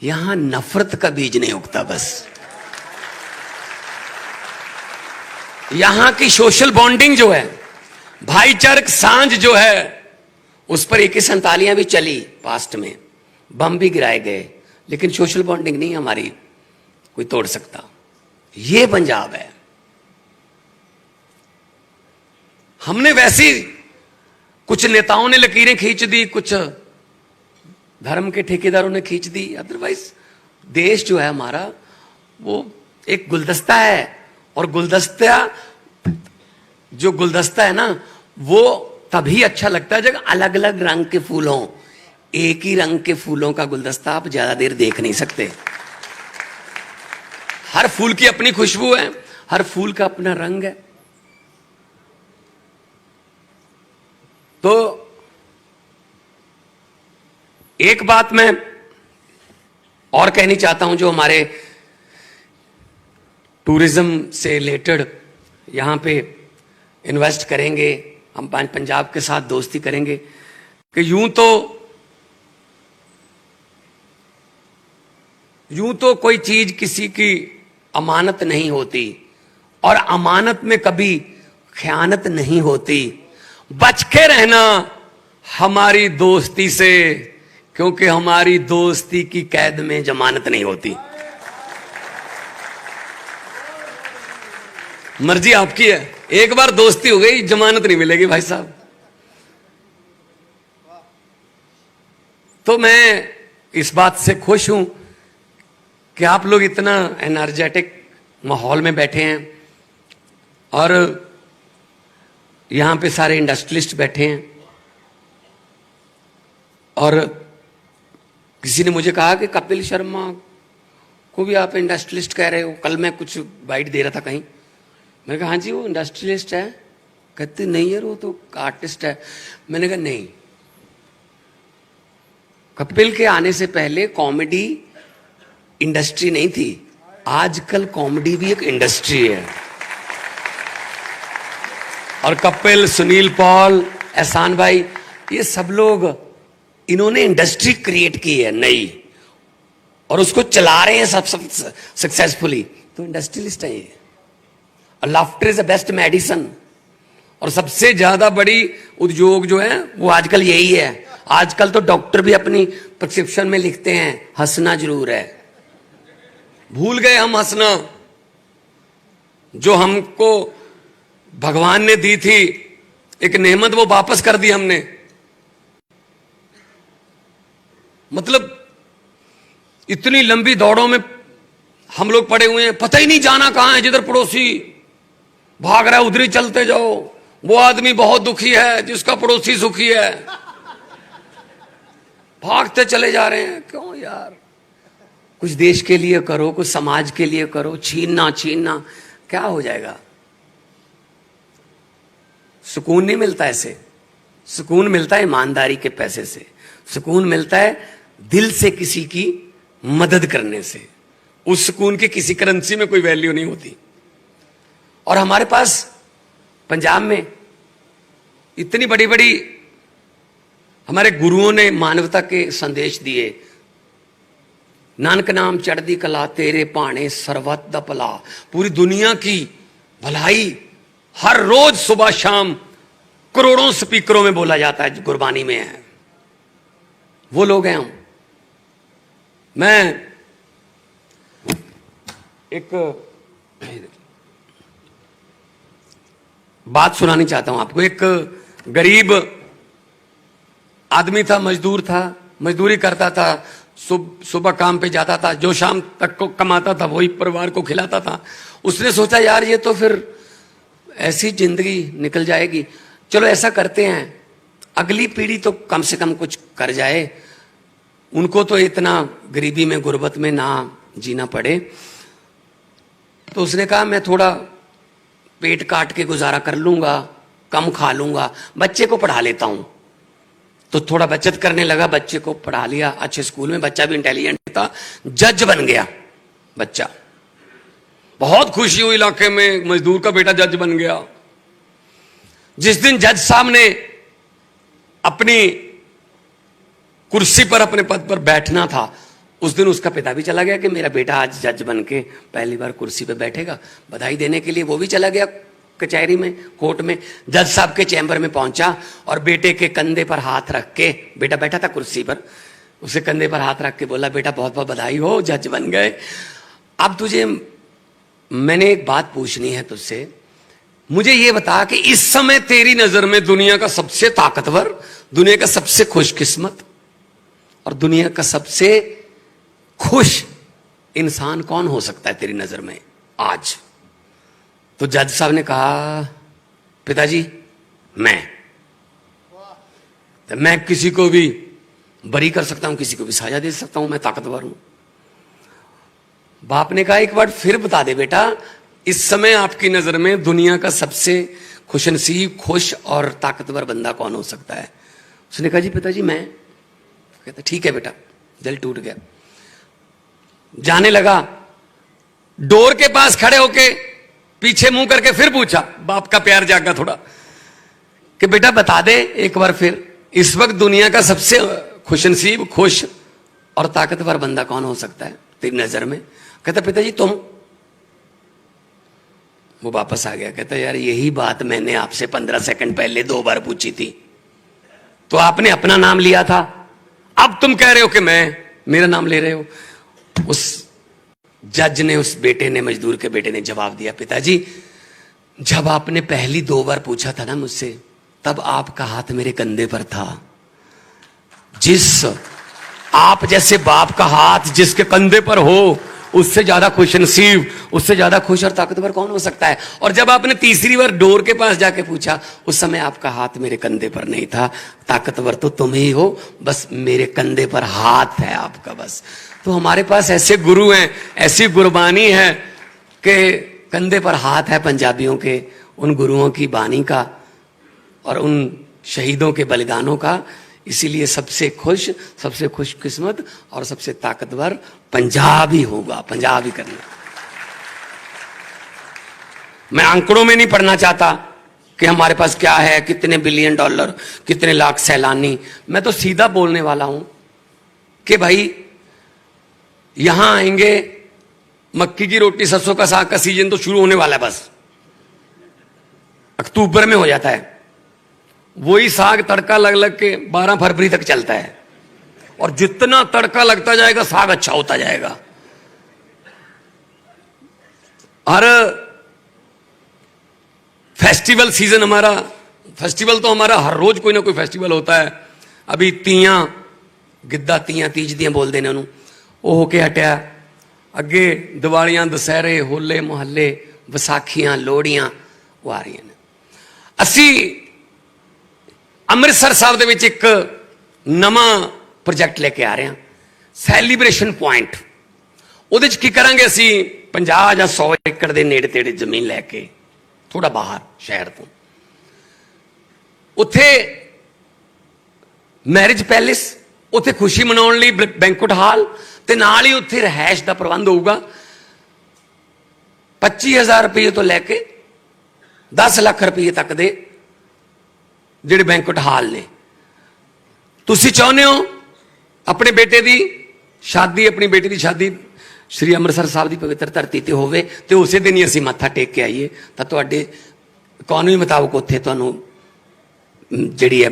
यहां नफरत का बीज नहीं उगता। बस यहां की सोशल बॉन्डिंग जो है, भाईचारक सांझ जो है, उस पर 41 भी चली, पास्ट में बम भी गिराए गए, लेकिन सोशल बॉन्डिंग नहीं हमारी कोई तोड़ सकता। ये पंजाब है। हमने वैसी कुछ नेताओं ने लकीरें खींच दी, कुछ धर्म के ठेकेदारों ने खींच दी, अदरवाइज देश जो है हमारा वो एक गुलदस्ता है। और गुलदस्ता है ना, वो तभी अच्छा लगता है जब अलग अलग रंग के फूल हों। एक ही रंग के फूलों का गुलदस्ता आप ज्यादा देर देख नहीं सकते। हर फूल की अपनी खुशबू है, हर फूल का अपना रंग है। तो एक बात मैं और कहनी चाहता हूं, जो हमारे टूरिज्म से रिलेटेड यहां पे इन्वेस्ट करेंगे, हम पंजाब के साथ दोस्ती करेंगे, कि यूं तो कोई चीज किसी की अमानत नहीं होती, और अमानत में कभी खयानत नहीं होती। बच के रहना हमारी दोस्ती से, क्योंकि हमारी दोस्ती की कैद में जमानत नहीं होती। मर्जी आपकी है, एक बार दोस्ती हो गई जमानत नहीं मिलेगी भाई साहब। तो मैं इस बात से खुश हूं कि आप लोग इतना एनर्जेटिक माहौल में बैठे हैं, और यहां पे सारे इंडस्ट्रियलिस्ट बैठे हैं। और किसी ने मुझे कहा कि कपिल शर्मा को भी आप इंडस्ट्रियलिस्ट कह रहे हो, कल मैं कुछ बाइट दे रहा था कहीं, मैंने कहा हाँ जी वो इंडस्ट्रियलिस्ट है, कहते नहीं यार वो तो आर्टिस्ट है। मैंने कहा नहीं, कपिल के आने से पहले कॉमेडी इंडस्ट्री नहीं थी, आजकल कॉमेडी भी एक इंडस्ट्री है। और कपिल, सुनील पॉल, एहसान भाई, ये सब लोग इन्होंने इंडस्ट्री क्रिएट की है नई, और उसको चला रहे हैं सब सक्सेसफुली, तो इंडस्ट्रियलिस्ट है ये। Laughter is the best medicine. और सबसे ज्यादा बड़ी उद्योग जो है वो आजकल यही है। आजकल तो डॉक्टर भी अपनी प्रिस्क्रिप्शन में लिखते हैं हंसना जरूर है। भूल गए हम हंसना, जो हमको भगवान ने दी थी एक नेमत, वो वापस कर दी हमने। मतलब इतनी लंबी दौड़ों में हम लोग पड़े हुए हैं, पता ही नहीं जाना कहां है, जिधर पड़ोसी भाग रहा है उधर ही चलते जाओ। वो आदमी बहुत दुखी है जिसका पड़ोसी सुखी है, भागते चले जा रहे हैं। क्यों यार, कुछ देश के लिए करो, कुछ समाज के लिए करो। छीनना क्या हो जाएगा? सुकून नहीं मिलता ऐसे। सुकून मिलता है ईमानदारी के पैसे से, सुकून मिलता है दिल से किसी की मदद करने से। उस सुकून की किसी करेंसी में कोई वैल्यू नहीं होती। और हमारे पास पंजाब में इतनी बड़ी बड़ी हमारे गुरुओं ने मानवता के संदेश दिए, नानक नाम चढ़दी कला, तेरे भाने सर्वत दा भला। पूरी दुनिया की भलाई हर रोज सुबह शाम करोड़ों स्पीकरों में बोला जाता है, गुरबानी में है। वो लोग हैं हम। मैं एक बात सुनानी चाहता हूं आपको। एक गरीब आदमी था, मजदूर था, मजदूरी करता था, सुबह काम पे जाता था, जो शाम तक को कमाता था वही परिवार को खिलाता था। उसने सोचा यार ये तो फिर ऐसी जिंदगी निकल जाएगी, चलो ऐसा करते हैं अगली पीढ़ी तो कम से कम कुछ कर जाए, उनको तो इतना गरीबी में गुर्बत में ना जीना पड़े। तो उसने कहा मैं थोड़ा पेट काट के गुजारा कर लूंगा, कम खा लूंगा, बच्चे को पढ़ा लेता हूं। तो थोड़ा बचत करने लगा, बच्चे को पढ़ा लिया अच्छे स्कूल में। बच्चा भी इंटेलिजेंट था, जज बन गया बच्चा। बहुत खुशी हुई इलाके में, मजदूर का बेटा जज बन गया। जिस दिन जज साहब ने अपनी कुर्सी पर, अपने पद पर बैठना था, उस दिन उसका पिता भी चला गया कि मेरा बेटा आज जज बन के पहली बार कुर्सी पे बैठेगा। बधाई देने के लिए वो भी चला गया कचहरी में, कोर्ट में। जज साहब के चैम्बर में पहुंचा और बेटे के कंधे पर हाथ रख के, बेटा बैठा था कुर्सी पर, उसे कंधे पर हाथ रख के बोला बेटा बहुत बहुत बधाई हो, जज बन गए। अब तुझे मैंने एक बात पूछनी है तुझसे, मुझे ये बता कि इस समय तेरी नजर में दुनिया का सबसे ताकतवर, दुनिया का सबसे खुशकिस्मत और दुनिया का सबसे खुश इंसान कौन हो सकता है तेरी नजर में आज? तो जज साहब ने कहा पिताजी मैं किसी को भी बरी कर सकता हूं, किसी को भी सजा दे सकता हूं, मैं ताकतवर हूं। बाप ने कहा एक बार फिर बता दे बेटा, इस समय आपकी नजर में दुनिया का सबसे खुशनसीब, खुश और ताकतवर बंदा कौन हो सकता है? उसने कहा जी पिताजी मैं। कहता ठीक है बेटा। दिल टूट गया। जाने लगा, डोर के पास खड़े होके पीछे मुंह करके फिर पूछा, बाप का प्यार जागा थोड़ा, कि बेटा बता दे एक बार फिर, इस वक्त दुनिया का सबसे खुशनसीब, खुश और ताकतवर बंदा कौन हो सकता है तेरी नजर में? कहता पिताजी तुम। वो वापस आ गया, कहता यार यही बात मैंने आपसे 15 सेकंड पहले 2 बार पूछी थी, तो आपने अपना नाम लिया था, अब तुम कह रहे हो कि मेरा नाम ले रहे हो। उस जज ने, उस बेटे ने, मजदूर के बेटे ने जवाब दिया, पिताजी जब आपने पहली 2 बार पूछा था ना मुझसे, तब आपका हाथ मेरे कंधे पर था। जिस आप जैसे बाप का हाथ जिसके कंधे पर हो, उससे ज्यादा खुशनसीब, उससे ज्यादा खुश और ताकतवर कौन हो सकता है? और जब आपने तीसरी बार डोर के पास जाके पूछा, उस समय आपका हाथ मेरे कंधे पर नहीं था। ताकतवर तो तुम ही हो, बस मेरे कंधे पर हाथ है आपका बस। तो हमारे पास ऐसे गुरु हैं, ऐसी गुरबानी है कि कंधे पर हाथ है पंजाबियों के, उन गुरुओं की बानी का और उन शहीदों के बलिदानों का। इसीलिए सबसे खुश, सबसे खुशकिस्मत और सबसे ताकतवर पंजाब ही होगा, पंजाब ही करना। मैं आंकड़ों में नहीं पढ़ना चाहता कि हमारे पास क्या है, कितने बिलियन डॉलर, कितने लाख सैलानी। मैं तो सीधा बोलने वाला हूं कि भाई यहां आएंगे, मक्की की रोटी सरसों का साग का सीजन तो शुरू होने वाला है, बस अक्टूबर में हो जाता है। वही साग तड़का लग लग के 12 फरवरी तक चलता है, और जितना तड़का लगता जाएगा साग अच्छा होता जाएगा। हर फेस्टिवल सीजन हमारा, फेस्टिवल तो हमारा हर रोज कोई ना कोई फेस्टिवल होता है। अभी तीयां, गिद्दा तीयां तीज दियां बोल देने उन्होंने, वो होके हटिया। अगे दिवालियां, दशहरे, होले मुहल्ले, विसाखियां, लोहड़ियां वो आ रही हैं। असी ਅੰਮ੍ਰਿਤਸਰ ਸਾਹਿਬ ਦੇ ਵਿੱਚ ਇੱਕ ਨਵਾਂ ਪ੍ਰੋਜੈਕਟ ਲੈ ਕੇ ਆ ਰਹੇ ਹਾਂ, ਸੈਲੀਬ੍ਰੇਸ਼ਨ ਪੁਆਇੰਟ। ਉਹਦੇ 'ਚ ਕੀ ਕਰਾਂਗੇ, ਅਸੀਂ 50 ਜਾਂ 100 ਏਕੜ ਦੇ ਨੇੜੇ ਤੇੜੇ ਜ਼ਮੀਨ ਲੈ ਕੇ ਥੋੜਾ ਬਾਹਰ ਸ਼ਹਿਰ ਤੋਂ, ਉੱਥੇ ਮੈਰਿਜ ਪੈਲੇਸ, ਉੱਥੇ ਖੁਸ਼ੀ ਮਨਾਉਣ ਲਈ ਬੈਂਕੁਏਟ ਹਾਲ ਤੇ ਨਾਲ ਹੀ ਉੱਥੇ ਰਹਿائش ਦਾ ਪ੍ਰਬੰਧ ਹੋਊਗਾ। 25,000 ਰੁਪਏ ਤੋਂ ਲੈ ਕੇ 10 ਲੱਖ ਰੁਪਏ ਤੱਕ ਦੇ ਜਿਹੜੇ ਬੈਂਕੁਏਟ ਹਾਲ ਨੇ। ਤੁਸੀਂ ਚਾਹੁੰਦੇ ਹੋ ਆਪਣੇ ਬੇਟੇ ਦੀ शादी अपनी बेटी की शादी श्री ਅੰਮ੍ਰਿਤਸਰ ਸਾਹਿਬ ਦੀ ਪਵਿੱਤਰ ਧਰਤੀ ਤੇ ਹੋਵੇ ਤੇ ਉਸੇ ਦਿਨ ਹੀ ਅਸੀਂ ਮੱਥਾ ਟੇਕ ਕੇ ਆਈਏ ਤਾਂ ਤੁਹਾਡੇ ਕਾਨੂੰਨ ਮੁਤਾਬਕ ਉੱਥੇ ਤੁਹਾਨੂੰ ਜਿਹੜੀ ਹੈ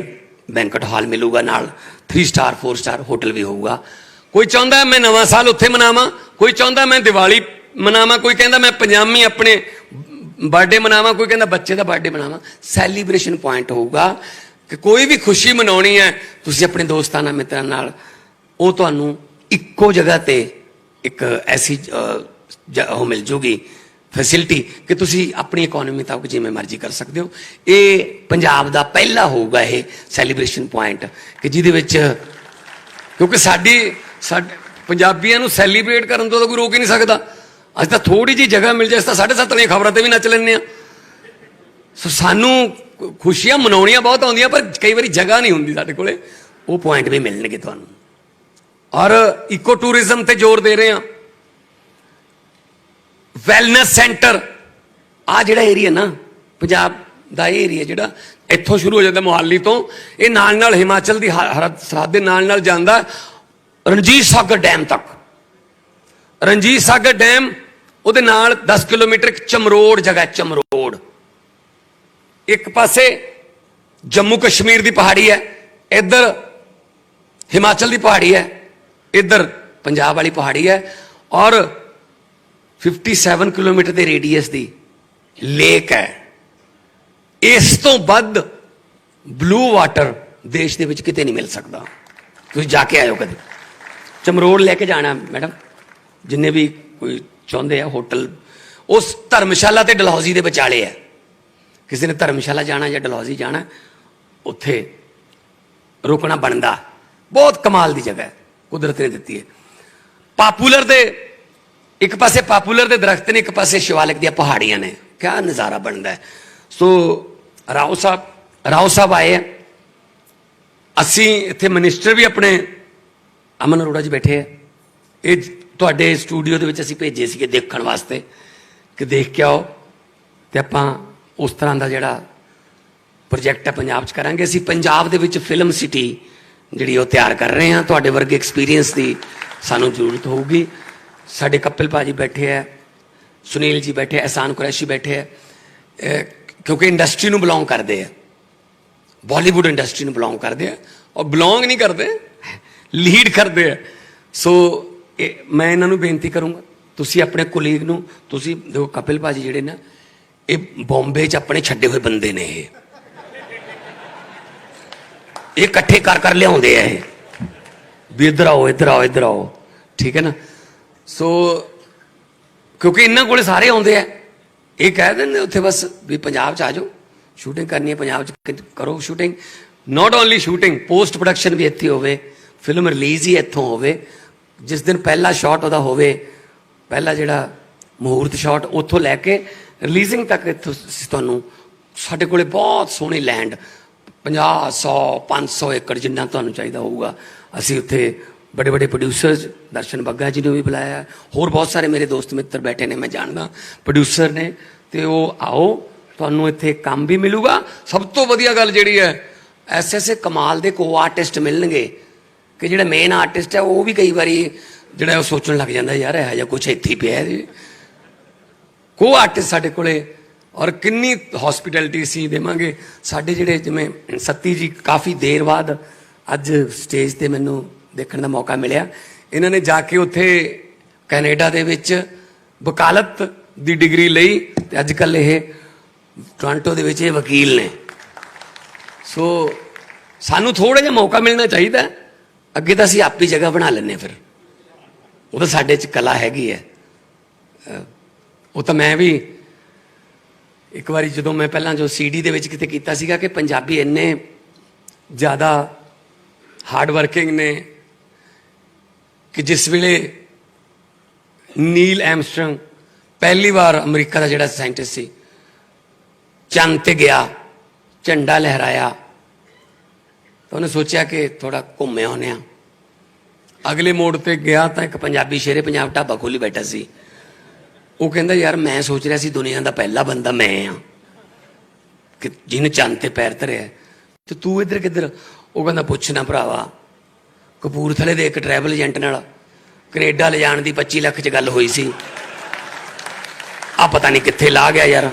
ਬੈਂਕਟ ਹਾਲ ਮਿਲੂਗਾ, ਨਾਲ 3 ਸਟਾਰ 4 ਸਟਾਰ ਹੋਟਲ ਵੀ ਹੋਊਗਾ। ਕੋਈ ਚਾਹੁੰਦਾ ਮੈਂ ਨਵਾਂ ਸਾਲ ਉੱਥੇ ਮਨਾਵਾਂ, ਕੋਈ ਚਾਹੁੰਦਾ ਮੈਂ ਦੀਵਾਲੀ ਮਨਾਵਾਂ, ਕੋਈ ਕਹਿੰਦਾ ਮੈਂ ਪੰਜਾਮੀ ਆਪਣੇ ਬਰਥਡੇ ਮਨਾਵਾਂ, ਕੋਈ ਕਹਿੰਦਾ ਬੱਚੇ ਦਾ ਬਰਥਡੇ ਮਨਾਵਾਂ। ਸੈਲੀਬ੍ਰੇਸ਼ਨ ਪੁਆਇੰਟ ਹੋਊਗਾ ਕਿ ਕੋਈ ਵੀ ਖੁਸ਼ੀ ਮਨਾਉਣੀ ਹੈ ਤੁਸੀਂ ਆਪਣੇ ਦੋਸਤਾਂ ਨਾਲ ਮਿੱਤਰਾਂ ਨਾਲ, ਉਹ ਤੁਹਾਨੂੰ ਇੱਕੋ ਜਗ੍ਹਾ ਤੇ ਇੱਕ ਐਸੀ ਉਹ ਮਿਲ ਜੂਗੀ ਫੈਸਿਲਿਟੀ ਕਿ ਤੁਸੀਂ ਆਪਣੀ ਇਕੋਨਮੀ ਮੁਤਾਬਕ ਜਿਵੇਂ ਮਰਜ਼ੀ ਕਰ ਸਕਦੇ ਹੋ। ਇਹ ਪੰਜਾਬ ਦਾ ਪਹਿਲਾ ਹੋਊਗਾ ਇਹ ਸੈਲੀਬ੍ਰੇਸ਼ਨ ਪੁਆਇੰਟ ਕਿ ਜਿਹਦੇ ਵਿੱਚ, ਕਿਉਂਕਿ ਸਾਡੇ ਪੰਜਾਬੀਆਂ ਨੂੰ ਸੈਲੀਬ੍ਰੇਟ ਕਰਨ ਤੋਂ ਤਾਂ ਕੋਈ ਰੋਕ ਹੀ ਨਹੀਂ ਸਕਦਾ। ਅੱਜ ਤਾਂ ਥੋੜੀ ਜਿਹੀ ਜਗ੍ਹਾ ਮਿਲ ਜਾਏ ਤਾਂ 7:30 ਵਾਲੀਆਂ ਖਬਰਾਂ ਤੇ ਵੀ ਨੱਚ ਲੈਂਦੇ ਆ। ਸੋ ਸਾਨੂੰ ਖੁਸ਼ੀਆਂ ਮਨਾਉਣੀਆਂ ਬਹੁਤ ਆਉਂਦੀਆਂ ਪਰ ਕਈ ਵਾਰੀ ਜਗ੍ਹਾ ਨਹੀਂ ਹੁੰਦੀ ਸਾਡੇ ਕੋਲੇ, ਉਹ ਪੁਆਇੰਟ ਵੀ ਮਿਲਣਗੇ ਤੁਹਾਨੂੰ। ਔਰ ਇਕੋ ਟੂਰਿਜ਼ਮ ਤੇ ਜ਼ੋਰ ਦੇ ਰਹੇ ਹਾਂ। ਵੈਲਨੈਸ ਸੈਂਟਰ, ਆ ਜਿਹੜਾ ਏਰੀਆ ਨਾ ਪੰਜਾਬ ਦਾ, ਇਹ ਏਰੀਆ ਜਿਹੜਾ ਇੱਥੋਂ ਸ਼ੁਰੂ ਹੋ ਜਾਂਦਾ ਮੁਹਾਲੀ ਤੋਂ, ਇਹ ਨਾਲ ਨਾਲ ਹਿਮਾਚਲ ਦੀ ਸਰਹੱਦ ਦੇ ਨਾਲ ਨਾਲ ਜਾਂਦਾ ਰਣਜੀਤ ਸਾਗਰ ਡੈਮ ਤੱਕ। ਰਣਜੀਤ ਸਾਗਰ ਡੈਮ, ਉਹਦੇ ਨਾਲ 10 ਕਿਲੋਮੀਟਰ ਚਮਰੋੜ ਜਗ੍ਹਾ, ਚਮਰੋੜ ਇੱਕ ਪਾਸੇ ਜੰਮੂ ਕਸ਼ਮੀਰ ਦੀ ਪਹਾੜੀ ਹੈ, ਇੱਧਰ ਹਿਮਾਚਲ ਦੀ ਪਹਾੜੀ ਹੈ, ਇੱਧਰ ਪੰਜਾਬ ਵਾਲੀ ਪਹਾੜੀ ਹੈ। ਔਰ 57 ਕਿਲੋਮੀਟਰ ਦੇ ਰੇਡੀਅਸ ਦੀ ਲੇਕ ਹੈ। ਇਸ ਤੋਂ ਵੱਧ ਬਲੂ ਵਾਟਰ ਦੇਸ਼ ਦੇ ਵਿੱਚ ਕਿਤੇ ਨਹੀਂ ਮਿਲ ਸਕਦਾ। ਤੁਸੀਂ ਜਾ ਕੇ ਆਇਓ ਕਦੇ, ਚਮਰੋੜ ਲੈ ਕੇ ਜਾਣਾ ਮੈਡਮ, ਜਿੰਨੇ ਵੀ ਕੋਈ ਚਾਹੁੰਦੇ ਆ। ਹੋਟਲ ਉਸ ਧਰਮਸ਼ਾਲਾ ਤੇ ਡਲਹੌਜ਼ੀ ਦੇ ਵਿਚਾਲੇ ਹੈ। ਕਿਸੇ ਨੇ ਧਰਮਸ਼ਾਲਾ ਜਾਣਾ ਜਾਂ ਡਲਹੌਜ਼ੀ ਜਾਣਾ, ਉੱਥੇ ਰੁਕਣਾ ਬਣਦਾ। ਬਹੁਤ ਕਮਾਲ ਦੀ ਜਗ੍ਹਾ ਹੈ, ਕੁਦਰਤ ਨੇ ਦਿੱਤੀ ਹੈ। ਪਾਪੂਲਰ ਦੇ ਇੱਕ ਪਾਸੇ ਪਾਪੂਲਰ ਦੇ ਦਰਖਤ ਨੇ, ਇੱਕ ਪਾਸੇ ਸ਼ਿਵਾਲਿਕ ਦੀਆਂ ਪਹਾੜੀਆਂ ਨੇ। ਕਿਆ ਨਜ਼ਾਰਾ ਬਣਦਾ ਹੈ। ਸੋ ਰਾਓ ਸਾਹਿਬ ਆਏ ਆ। ਅਸੀਂ ਇੱਥੇ ਮਿਨਿਸਟਰ ਵੀ ਆਪਣੇ ਅਮਨ ਅਰੋੜਾ ਜੀ ਬੈਠੇ ਆ। ਇਹ ਤੁਹਾਡੇ ਸਟੂਡੀਓ ਦੇ ਵਿੱਚ ਅਸੀਂ ਭੇਜੇ ਸੀਗੇ ਦੇਖਣ ਵਾਸਤੇ ਕਿ ਦੇਖ ਕੇ ਆਓ, ਤੇ ਆਪਾਂ ਉਸ ਤਰ੍ਹਾਂ ਦਾ ਜਿਹੜਾ ਪ੍ਰੋਜੈਕਟ ਹੈ ਪੰਜਾਬ 'ਚ ਕਰਾਂਗੇ। ਅਸੀਂ ਪੰਜਾਬ ਦੇ ਵਿੱਚ ਫਿਲਮ ਸਿਟੀ ਜਿਹੜੀ ਉਹ ਤਿਆਰ ਕਰ ਰਹੇ ਹਾਂ। ਤੁਹਾਡੇ ਵਰਗੇ ਐਕਸਪੀਰੀਅੰਸ ਦੀ ਸਾਨੂੰ ਜ਼ਰੂਰਤ ਹੋਊਗੀ। ਸਾਡੇ ਕਪਿਲ ਭਾਜੀ ਬੈਠੇ ਹੈ, ਸੁਨੀਲ ਜੀ ਬੈਠੇ, ਅਹਿਸਾਨ ਕੁਰੈਸ਼ੀ ਬੈਠੇ ਹੈ, ਕਿਉਂਕਿ ਇੰਡਸਟਰੀ ਨੂੰ ਬਿਲੋਂਗ ਕਰਦੇ ਆ, ਬਾਲੀਵੁੱਡ ਇੰਡਸਟਰੀ ਨੂੰ ਬਿਲੋਂਗ ਕਰਦੇ ਆ, ਔਰ ਬਿਲੋਂਗ ਨਹੀਂ ਕਰਦੇ, ਲੀਡ ਕਰਦੇ ਆ। ਸੋ ਮੈਂ ਇਹਨਾਂ ਨੂੰ ਬੇਨਤੀ ਕਰੂੰਗਾ, ਤੁਸੀਂ ਆਪਣੇ ਕੁਲੀਗ ਨੂੰ, ਤੁਸੀਂ ਦੇਖੋ ਕਪਿਲ ਭਾਜੀ ਜਿਹੜੇ ਨਾ, ਇਹ ਬੰਬੇ 'ਚ ਆਪਣੇ ਛੱਡੇ ਹੋਏ ਬੰਦੇ ਨੇ। ਇਹ ਇਕੱਠੇ ਕਰ ਲਿਆਉਂਦੇ ਆ ਇਹ ਵੀ ਇੱਧਰ ਆਓ, ਇੱਧਰ ਆਓ, ਇੱਧਰ ਆਓ, ਠੀਕ ਹੈ ਨਾ। ਸੋ ਕਿਉਂਕਿ ਇਹਨਾਂ ਕੋਲੇ ਸਾਰੇ ਆਉਂਦੇ ਆ, ਇਹ ਕਹਿ ਦਿੰਦੇ ਉੱਥੇ ਬਸ ਵੀ ਪੰਜਾਬ 'ਚ ਆ ਜਾਓ, ਸ਼ੂਟਿੰਗ ਕਰਨੀ ਹੈ ਪੰਜਾਬ 'ਚ ਕਰੋ shooting. Not only shooting, post production ਵੀ ਇੱਥੇ ਹੋਵੇ, ਫਿਲਮ ਰਿਲੀਜ਼ ਹੀ ਇੱਥੋਂ ਹੋਵੇ। ਜਿਸ ਦਿਨ ਪਹਿਲਾ ਸ਼ਾਟ ਉਹਦਾ ਹੋਵੇ, ਪਹਿਲਾ ਜਿਹੜਾ ਮਹੂਰਤ ਸ਼ਾਟ, ਉੱਥੋਂ ਲੈ ਕੇ ਰਿਲੀਜ਼ਿੰਗ ਤੱਕ ਇੱਥੋਂ ਤੁਹਾਨੂੰ, ਸਾਡੇ ਕੋਲੇ ਬਹੁਤ ਸੋਹਣੀ ਲੈਂਡ, 50, 100, 500 ਏਕੜ ਜਿੰਨਾ ਤੁਹਾਨੂੰ ਚਾਹੀਦਾ ਹੋਊਗਾ। ਅਸੀਂ ਉੱਥੇ बड़े बड़े प्रोड्यूसर्स, दर्शन बग्गा जी ने भी बुलाया, होर बहुत सारे मेरे दोस्त मित्र बैठे ने, मैं जानदा प्रोड्यूसर ने। तो वो आओ, तुहानूं इत्थे काम भी मिलूगा। सब तो वधिया गल जिहड़ी है, ऐसे ऐसे कमाल दे को आर्टिस्ट मिलणगे कि जिहड़ा मेन आर्टिस्ट है वो भी कई बारी जिहड़ा सोचण लग जांदा, यार इहो जिहा कुछ इत्थे ही पिया है। को आर्टिस्ट साडे कोले, और किन्नी हॉस्पिटैलिटी असीं देवांगे। साडे जिहड़े जिवें सत्ती जी काफ़ी देर बाद अज स्टेज ते मैनूं देखने का मौका मिले। इन्होंने जाके उत्थे कैनेडा दे विच वकालत की डिग्री लई, ते अजकल ये टोरंटो दे विच वकील ने। सो सानू थोड़ा जिहा मौका मिलना चाहिए। अगे तो असीं आप ही जगह बना लें, फिर वो तो साडे च कला हैगी है। वो तो मैं भी एक बार जो मैं पहला जो CD दे विच किते कीता सीगा कि पंजाबी इन्ने ज़्यादा हार्ड वर्किंग ने कि जिस वेले नील एमस्ट्रंग पहली बार अमरीका का जिहड़ा साइंटिस्ट सी चंद ते गया, झंडा लहराया, तो उन्हें सोचा कि थोड़ा घूमे आने। अगले मोड़ ते गया तो एक पंजाबी शेरे पंजाब ढाबा खोली बैठा सी। वो कहंदा यार मैं सोच रहा सी दुनिया का पहला बंदा मैं हाँ कि जिन्हें चंद ते पैर धरे, तो तू इधर किधर? वो कहंदा पुछना भरावा, कपूरथले दे एक ट्रैवल एजेंट नाल कनेडा ले जाने की 25 लाख च गल हुई सी, आ पता नहीं कित्थे ला गया यार।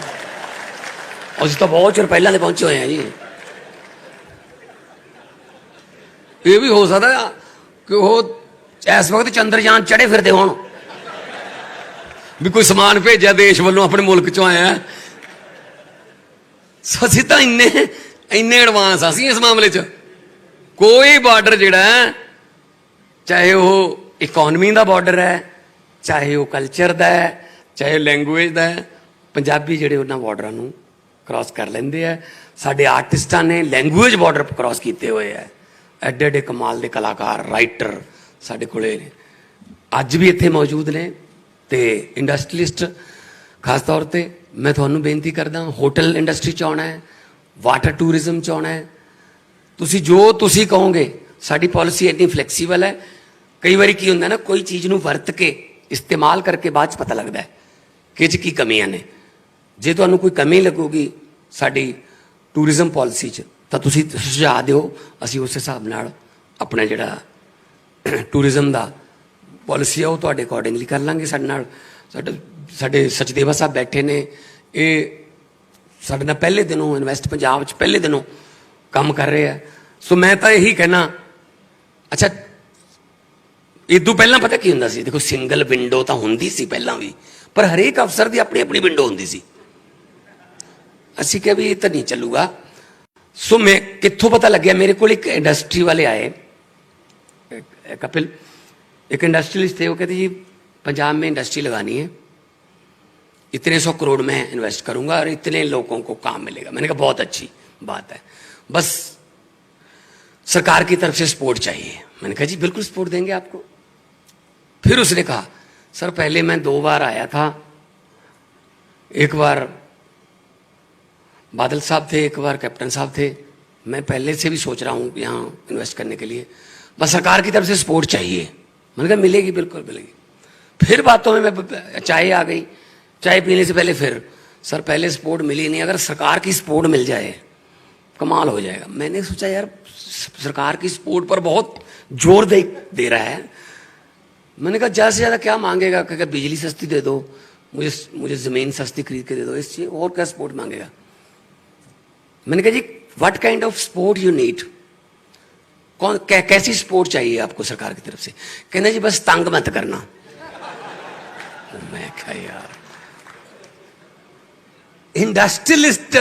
असीं तो बहुत चिर पहले पहुंचे हुए हैं जी। ये भी हो सकता है कि वो इस वक्त चंद्रयान चढ़े फिरते हो भी कोई समान भेजा देश वालों अपने मुल्क चो आया। असीं तो इन्ने एडवांस असीं इस मामले च। कोई बॉर्डर जिहड़ा है, चाहे वो इकोनमी का बॉर्डर है, चाहे वो कल्चर का है, चाहे लैंगुएज का है, पंजाबी जिहड़े उन्हां बॉर्डरां नूं क्रॉस कर लेंदे है। साडे आर्टिस्टां ने लैंगुएज बॉर्डर क्रॉस किए हुए है। एडे एडे कमाल के कलाकार राइटर साडे कोले अज भी इत्थे मौजूद ने। तो इंडस्ट्रीलिस्ट खास तौर पर मैं तुहानूं बेनती करदा, होटल इंडस्ट्री च आउणा है, वाटर टूरिज्म च आउणा है, तुसी जो तुसी कहोगे। साडी पॉलिसी इतनी फ्लैक्सीबल है। कई बार की होंदा ना, कोई चीज़ नूं वरत के इस्तेमाल करके बाद च पता लगता है कि इह च की कमियां ने। जे तुहानूं कोई कमी लगूगी साडी टूरिज्म पॉलिसी च तां तुसी सुझाव दिओ, असीं उस हिसाब नाल अपना जिहड़ा टूरिज्म दा पॉलिसी है वो तुहाडे अकॉर्डिंगली कर लांगे। साडे नाल साडे सचदेवा साहब बैठे ने, ये साडे नाल पहले दिनों इन्वैस्ट पंजाब च पहले दिनों काम कर रहे हैं। सो मैं तो यही कहना, अच्छा इदों पहला पता की हुंदा सी, देखो सिंगल विंडो तो हुंदी सी पहला भी, पर हरेक अफसर की अपनी अपनी विंडो हुंदी सी। असीं कहा भी ये तो नहीं चलूगा। सो मैं कित्थों पता लग्या, मेरे को एक इंडस्ट्री वाले आए, कपिल एक इंडस्ट्रियलिस्ट थे, वो कहते जी पंजाब में इंडस्ट्री लगानी है, इतने 100 करोड़ में इन्वेस्ट करूंगा और इतने लोगों को काम मिलेगा। मैंने कहा बहुत अच्छी बात है, बस सरकार की तरफ से सपोर्ट चाहिए। मैंने कहा जी बिल्कुल सपोर्ट देंगे आपको। फिर उसने कहा सर पहले मैं 2 बार आया था, एक बार बादल साहब थे, एक बार कैप्टन साहब थे, मैं पहले से भी सोच रहा हूँ यहाँ इन्वेस्ट करने के लिए, बस सरकार की तरफ से सपोर्ट चाहिए। मैंने कहा मिलेगी, बिल्कुल मिलेगी। फिर बातों में मैं चाय आ गई, चाय पीने से पहले फिर सर पहले सपोर्ट मिली नहीं, अगर सरकार की सपोर्ट मिल जाए कमाल हो जाएगा। मैंने सोचा यार सरकार की सपोर्ट पर बहुत जोर दे रहा है। मैंने कहा ज़्यादा से ज़्यादा क्या मांगेगा, क्या बिजली सस्ती दे दो, मुझे ज़मीन सस्ती खरीद के दे दो, इससे और क्या सपोर्ट मांगेगा। मैंने कहा जी what kind of support you need, कौन कैसी सपोर्ट चाहिए आपको सरकार की तरफ से। कहना जी बस तंग मत करना। मैं कहा यार इंडस्ट्रियलिस्ट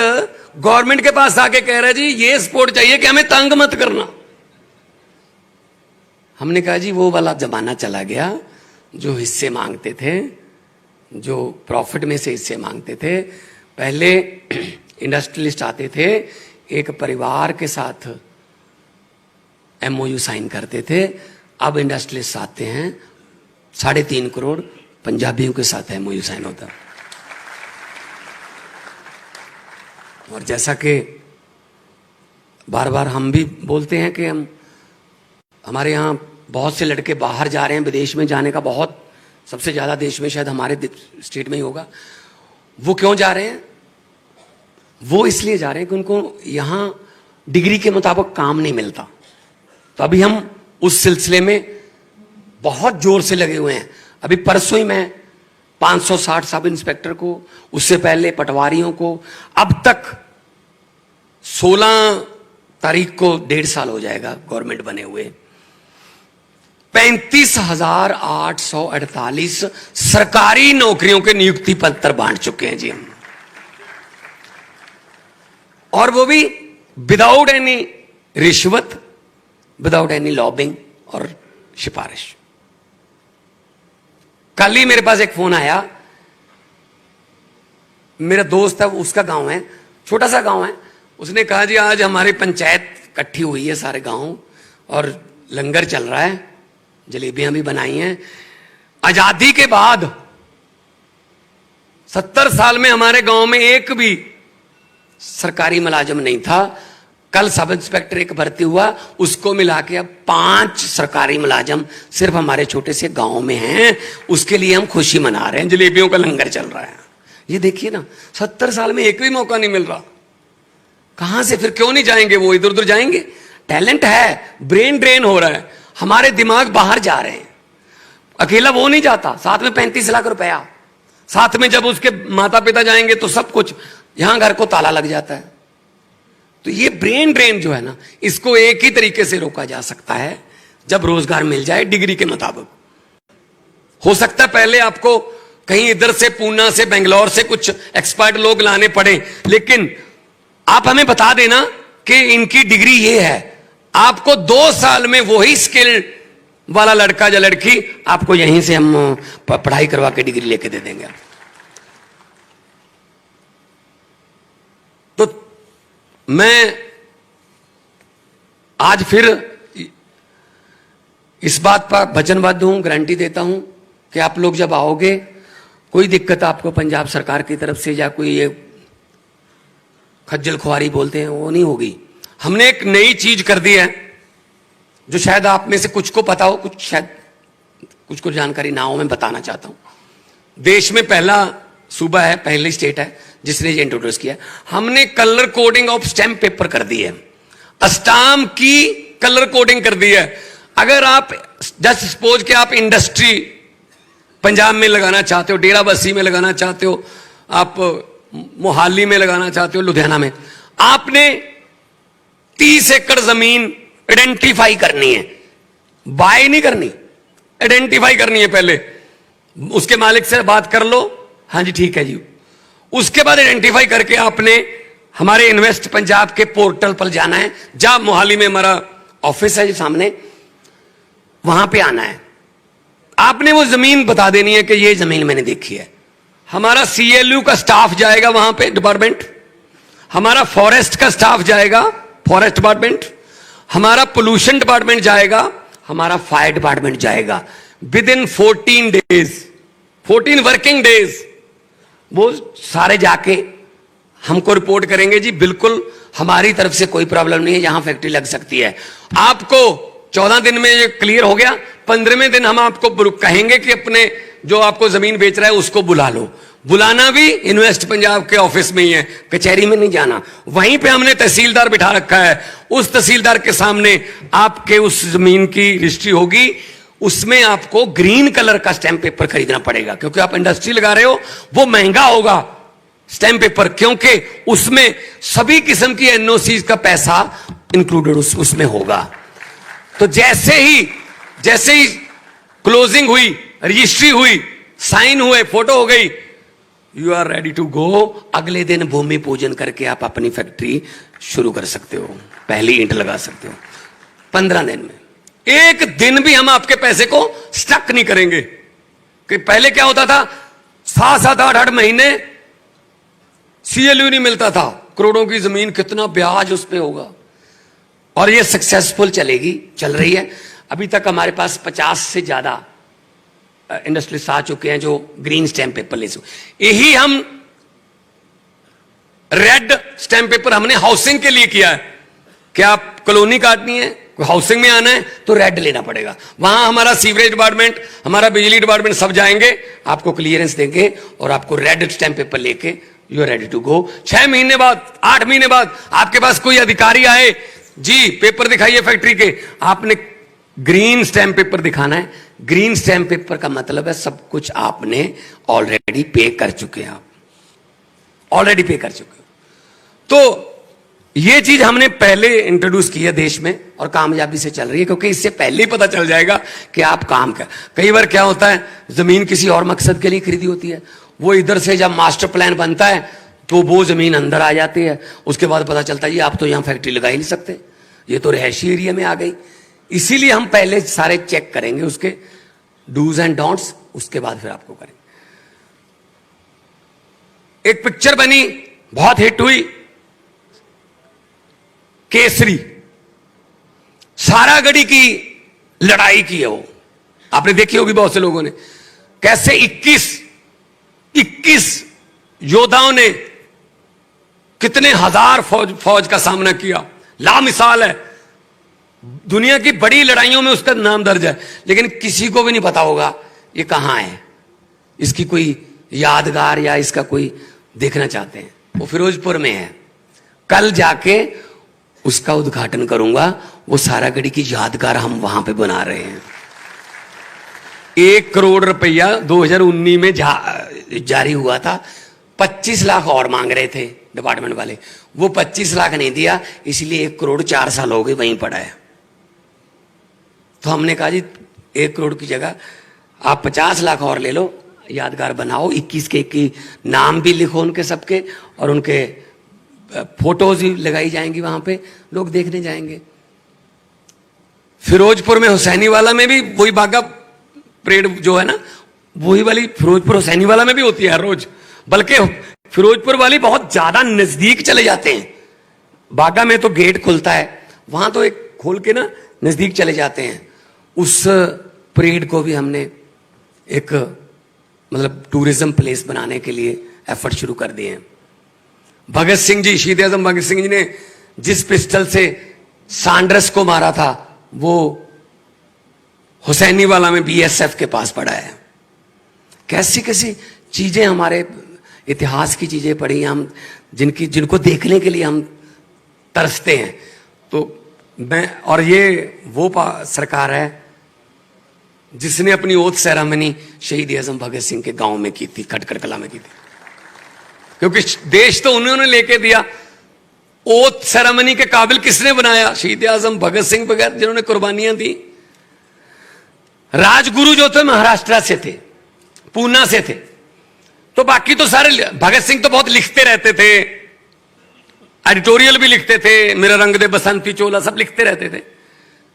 गवर्नमेंट के पास आके कह रहा है जी ये सपोर्ट चाहिए कि हमें तंग मत करना। हमने कहा जी वो वाला जमाना चला गया जो हिस्से मांगते थे, जो प्रॉफिट में से हिस्से मांगते थे। पहले इंडस्ट्रियलिस्ट आते थे, एक परिवार के साथ MOU साइन करते थे। अब इंडस्ट्रियलिस्ट आते हैं 3.5 करोड़ पंजाबियों के साथ MOU साइन होता। और जैसा कि बार बार हम भी बोलते हैं कि हमारे यहाँ बहुत से लड़के बाहर जा रहे हैं, विदेश में जाने का बहुत, सबसे ज़्यादा देश में शायद हमारे स्टेट में ही होगा। वो क्यों जा रहे हैं? वो इसलिए जा रहे हैं कि उनको यहाँ डिग्री के मुताबिक काम नहीं मिलता। तो अभी हम उस सिलसिले में बहुत जोर से लगे हुए हैं। अभी परसों ही मैं 560 सब इंस्पेक्टर को, उससे पहले पटवारियों को, अब तक 16 तारीख को 1.5 साल हो जाएगा गवर्नमेंट बने हुए, 35,848 सरकारी नौकरियों के नियुक्ति पत्र बांट चुके हैं जी हम, और वो भी विदाउट एनी रिश्वत, विदाउट एनी लॉबिंग और सिफारिश। कल ही मेरे पास एक फोन आया, मेरा दोस्त है, उसका गांव है, छोटा सा गांव है। उसने कहा जी आज हमारी पंचायत इकट्ठी हुई है सारे गांव और लंगर चल रहा है, जलेबियां भी बनाई हैं। आजादी के बाद 70 साल में हमारे गांव में एक भी सरकारी मुलाजिम नहीं था। कल सब इंस्पेक्टर एक भर्ती हुआ, उसको मिला के अब 5 सरकारी मुलाजिम सिर्फ हमारे छोटे से गांव में हैं। उसके लिए हम खुशी मना रहे हैं, जलेबियों का लंगर चल रहा है। ये देखिए ना, 70 साल में एक भी मौका नहीं मिल रहा। कहां से फिर क्यों नहीं जाएंगे वो, इधर उधर जाएंगे? टैलेंट है, ब्रेन ड्रेन हो रहा है, हमारे दिमाग बाहर जा रहे हैं। अकेला वो नहीं जाता, साथ में 35 लाख रुपया, साथ में जब उसके माता पिता जाएंगे तो सब कुछ, यहां घर को ताला लग जाता है। तो ये ब्रेन ड्रेन जो है ना, इसको एक ही तरीके से रोका जा सकता है, जब रोजगार मिल जाए डिग्री के मुताबिक। हो सकता है पहले आपको कहीं इधर से, पूना से, बेंगलोर से कुछ एक्सपर्ट लोग लाने पड़े, लेकिन आप हमें बता देना कि इनकी डिग्री ये है, आपको 2 साल में वही स्किल वाला लड़का या लड़की आपको यहीं से हम पढ़ाई करवा के डिग्री लेके दे देंगे। तो मैं आज फिर इस बात पर वचनबद्ध हूं, गारंटी देता हूं कि आप लोग जब आओगे, कोई दिक्कत आपको पंजाब सरकार की तरफ से या कोई ये खज्जल खुआरी बोलते हैं वो नहीं होगी। हमने एक नई चीज कर दी है जो शायद आप में से कुछ को पता हो, कुछ शायद कुछ को जानकारी ना हो, मैं बताना चाहता हूं। देश में पहला सूबा है, पहली स्टेट है जिसने ये इंट्रोड्यूस किया। हमने colour coding of stamp paper कर दी है, स्टाम्प की कलर कोडिंग कर दी है। अगर आप जस्ट सपोज कि आप इंडस्ट्री पंजाब में लगाना चाहते हो, डेरा बस्सी में लगाना चाहते हो, आप मोहाली में लगाना चाहते हो, लुधियाना में, आपने 30 एकड़ जमीन आइडेंटिफाई करनी है, बाय नहीं करनी, आइडेंटिफाई करनी है। पहले उसके मालिक से बात कर लो, हाँ जी ठीक है जी। उसके बाद आइडेंटिफाई करके आपने हमारे इन्वेस्ट पंजाब के पोर्टल पर जाना है, जहां मोहाली में हमारा ऑफिस है सामने, वहां पे आना है। आपने वो जमीन बता देनी है कि ये जमीन मैंने देखी है। हमारा CLU का स्टाफ जाएगा वहां पे, डिपार्टमेंट, हमारा फॉरेस्ट का स्टाफ जाएगा, फॉरेस्ट डिपार्टमेंट, हमारा पोल्यूशन डिपार्टमेंट जाएगा, हमारा फायर डिपार्टमेंट जाएगा। With in 14 days, 14 working days वो सारे जाके हमको रिपोर्ट करेंगे, जी बिल्कुल हमारी तरफ से कोई प्रॉब्लम नहीं है, यहां फैक्ट्री लग सकती है। आपको 14 दिन में ये क्लियर हो गया, 15वें दिन हम आपको कहेंगे कि अपने जो आपको जमीन बेच रहा है उसको बुला लो। बुलाना भी इन्वेस्ट पंजाब के ऑफिस में ही है, कचहरी में नहीं जाना। वहीं पे हमने तहसीलदार बिठा रखा है, उस तहसीलदार के सामने आपके उस जमीन की रजिस्ट्री होगी, उसमें आपको ग्रीन कलर का स्टैम्प पेपर खरीदना पड़ेगा, क्योंकि आप इंडस्ट्री लगा रहे हो, वो महंगा होगा स्टैम्प पेपर, क्योंकि उसमें सभी किस्म की NOC का पैसा इंक्लूडेड उसमें होगा। तो जैसे ही क्लोजिंग हुई, रजिस्ट्री हुई, साइन हुए, फोटो हो गई, you are ready to go. अगले दिन भूमि पूजन करके आप अपनी फैक्ट्री शुरू कर सकते हो, पहली ईंट लगा सकते हो 15 दिन में। एक दिन भी हम आपके पैसे को स्टक नहीं करेंगे। कि पहले क्या होता था, 7-7, 8-8 महीने CLU नहीं मिलता था, करोड़ों की जमीन, कितना ब्याज उस पर होगा। और ये सक्सेसफुल चलेगी, चल रही है। अभी तक हमारे पास 50 से ज्यादा इंडस्ट्रियलिस्ट आ चुके हैं जो ग्रीन स्टैम्प पेपर ले चुके। यही हम रेड स्टैम्प पेपर हमने हाउसिंग के लिए किया है कि आप कॉलोनी काटनी है, हाउसिंग में आना है तो रेड लेना पड़ेगा। वहां हमारा सीवरेज डिपार्टमेंट, हमारा बिजली डिपार्टमेंट सब जाएंगे, आपको क्लियरेंस देंगे और आपको रेड स्टैम्प पेपर लेके you are ready to go. 6 महीने बाद, 8 महीने बाद आपके पास कोई अधिकारी आए, जी पेपर दिखाइए फैक्ट्री के, आपने ग्रीन स्टैम्प पेपर दिखाना है। ग्रीन स्टैम्प पेपर का मतलब है सब कुछ आपने ऑलरेडी पे कर चुके हैं, आप ऑलरेडी पे कर चुके हो। तो ये चीज हमने पहले इंट्रोड्यूस की है देश में और कामयाबी से चल रही है, क्योंकि इससे पहले ही पता चल जाएगा कि आप काम कर। कई बार क्या होता है, जमीन किसी और मकसद के लिए खरीदी होती है, वो इधर से जब मास्टर प्लान बनता है तो वो जमीन अंदर आ जाती है, उसके बाद पता चलता है ये आप तो यहां फैक्ट्री लगा ही नहीं सकते, ये तो रिहायशी एरिया में आ गई। इसीलिए हम पहले सारे चेक करेंगे उसके डूज एंड डोंट्स, उसके बाद फिर आपको करेंगे। एक पिक्चर बनी, बहुत हिट हुई, केसरी, सारागढ़ी की लड़ाई की है वो, आपने देखी होगी बहुत से लोगों ने, कैसे 21 योद्धाओं ने कितने हजार फौज का सामना किया। लामिसाल है, दुनिया की बड़ी लड़ाइयों में उसका नाम दर्ज है, लेकिन किसी को भी नहीं पता होगा ये कहां है, इसकी कोई यादगार या इसका कोई देखना चाहते हैं। वो फिरोजपुर में है, कल जाके उसका उद्घाटन करूंगा। वो सारागढ़ी की यादगार हम वहां पे बना रहे हैं। 1 करोड़ रुपया 2019 में जारी हुआ था। 25 लाख और मांग रहे थे डिपार्टमेंट वाले, वो 25 लाख नहीं दिया, इसलिए 1 करोड़ 4 साल हो गए वहीं पड़ा है। तो हमने कहा जी 1 करोड़ की जगह आप 50 लाख और ले लो, यादगार बनाओ, 21 के 21 नाम भी लिखो उनके सबके, और उनके फोटोज भी लगाई जाएंगी, वहां पे लोग देखने जाएंगे। फिरोजपुर में हुसैनी वाला में भी वही बागा परेड जो है ना, वही वाली फिरोजपुर हुसैनी वाला में भी होती है हर रोज, बल्कि फिरोजपुर वाली बहुत ज्यादा नजदीक चले जाते हैं। बागा में तो गेट खुलता है, वहां तो एक खोल के ना नजदीक चले जाते हैं। उस परेड को भी हमने एक मतलब टूरिज्म प्लेस बनाने के लिए एफर्ट शुरू कर दिए हैं। भगत सिंह जी, शहीद आजम भगत सिंह जी ने जिस पिस्टल से सांड्रस को मारा था, वो हुसैनी वाला में बीएसएफ के पास पड़ा है। कैसी कैसी चीजें, हमारे इतिहास की चीजें पड़ी हम, जिनको देखने के लिए हम तरसते हैं। तो मैं, और ये वो सरकार है जिसने अपनी ओथ सेरेमनी शहीद आजम भगत सिंह के गांव में की थी, खटखड़ कला में की थी, क्योंकि देश तो उन्होंने लेके दिया। ओथ सेरेमनी के काबिल किसने बनाया? शहीद आजम भगत सिंह बगैर, जिन्होंने कुर्बानियां दी। राजगुरु जो थे महाराष्ट्र से थे, पूना से थे, तो बाकी तो सारे, भगत सिंह तो बहुत लिखते रहते थे, एडिटोरियल भी लिखते थे, मेरा रंग दे बसंती चोला सब लिखते रहते थे।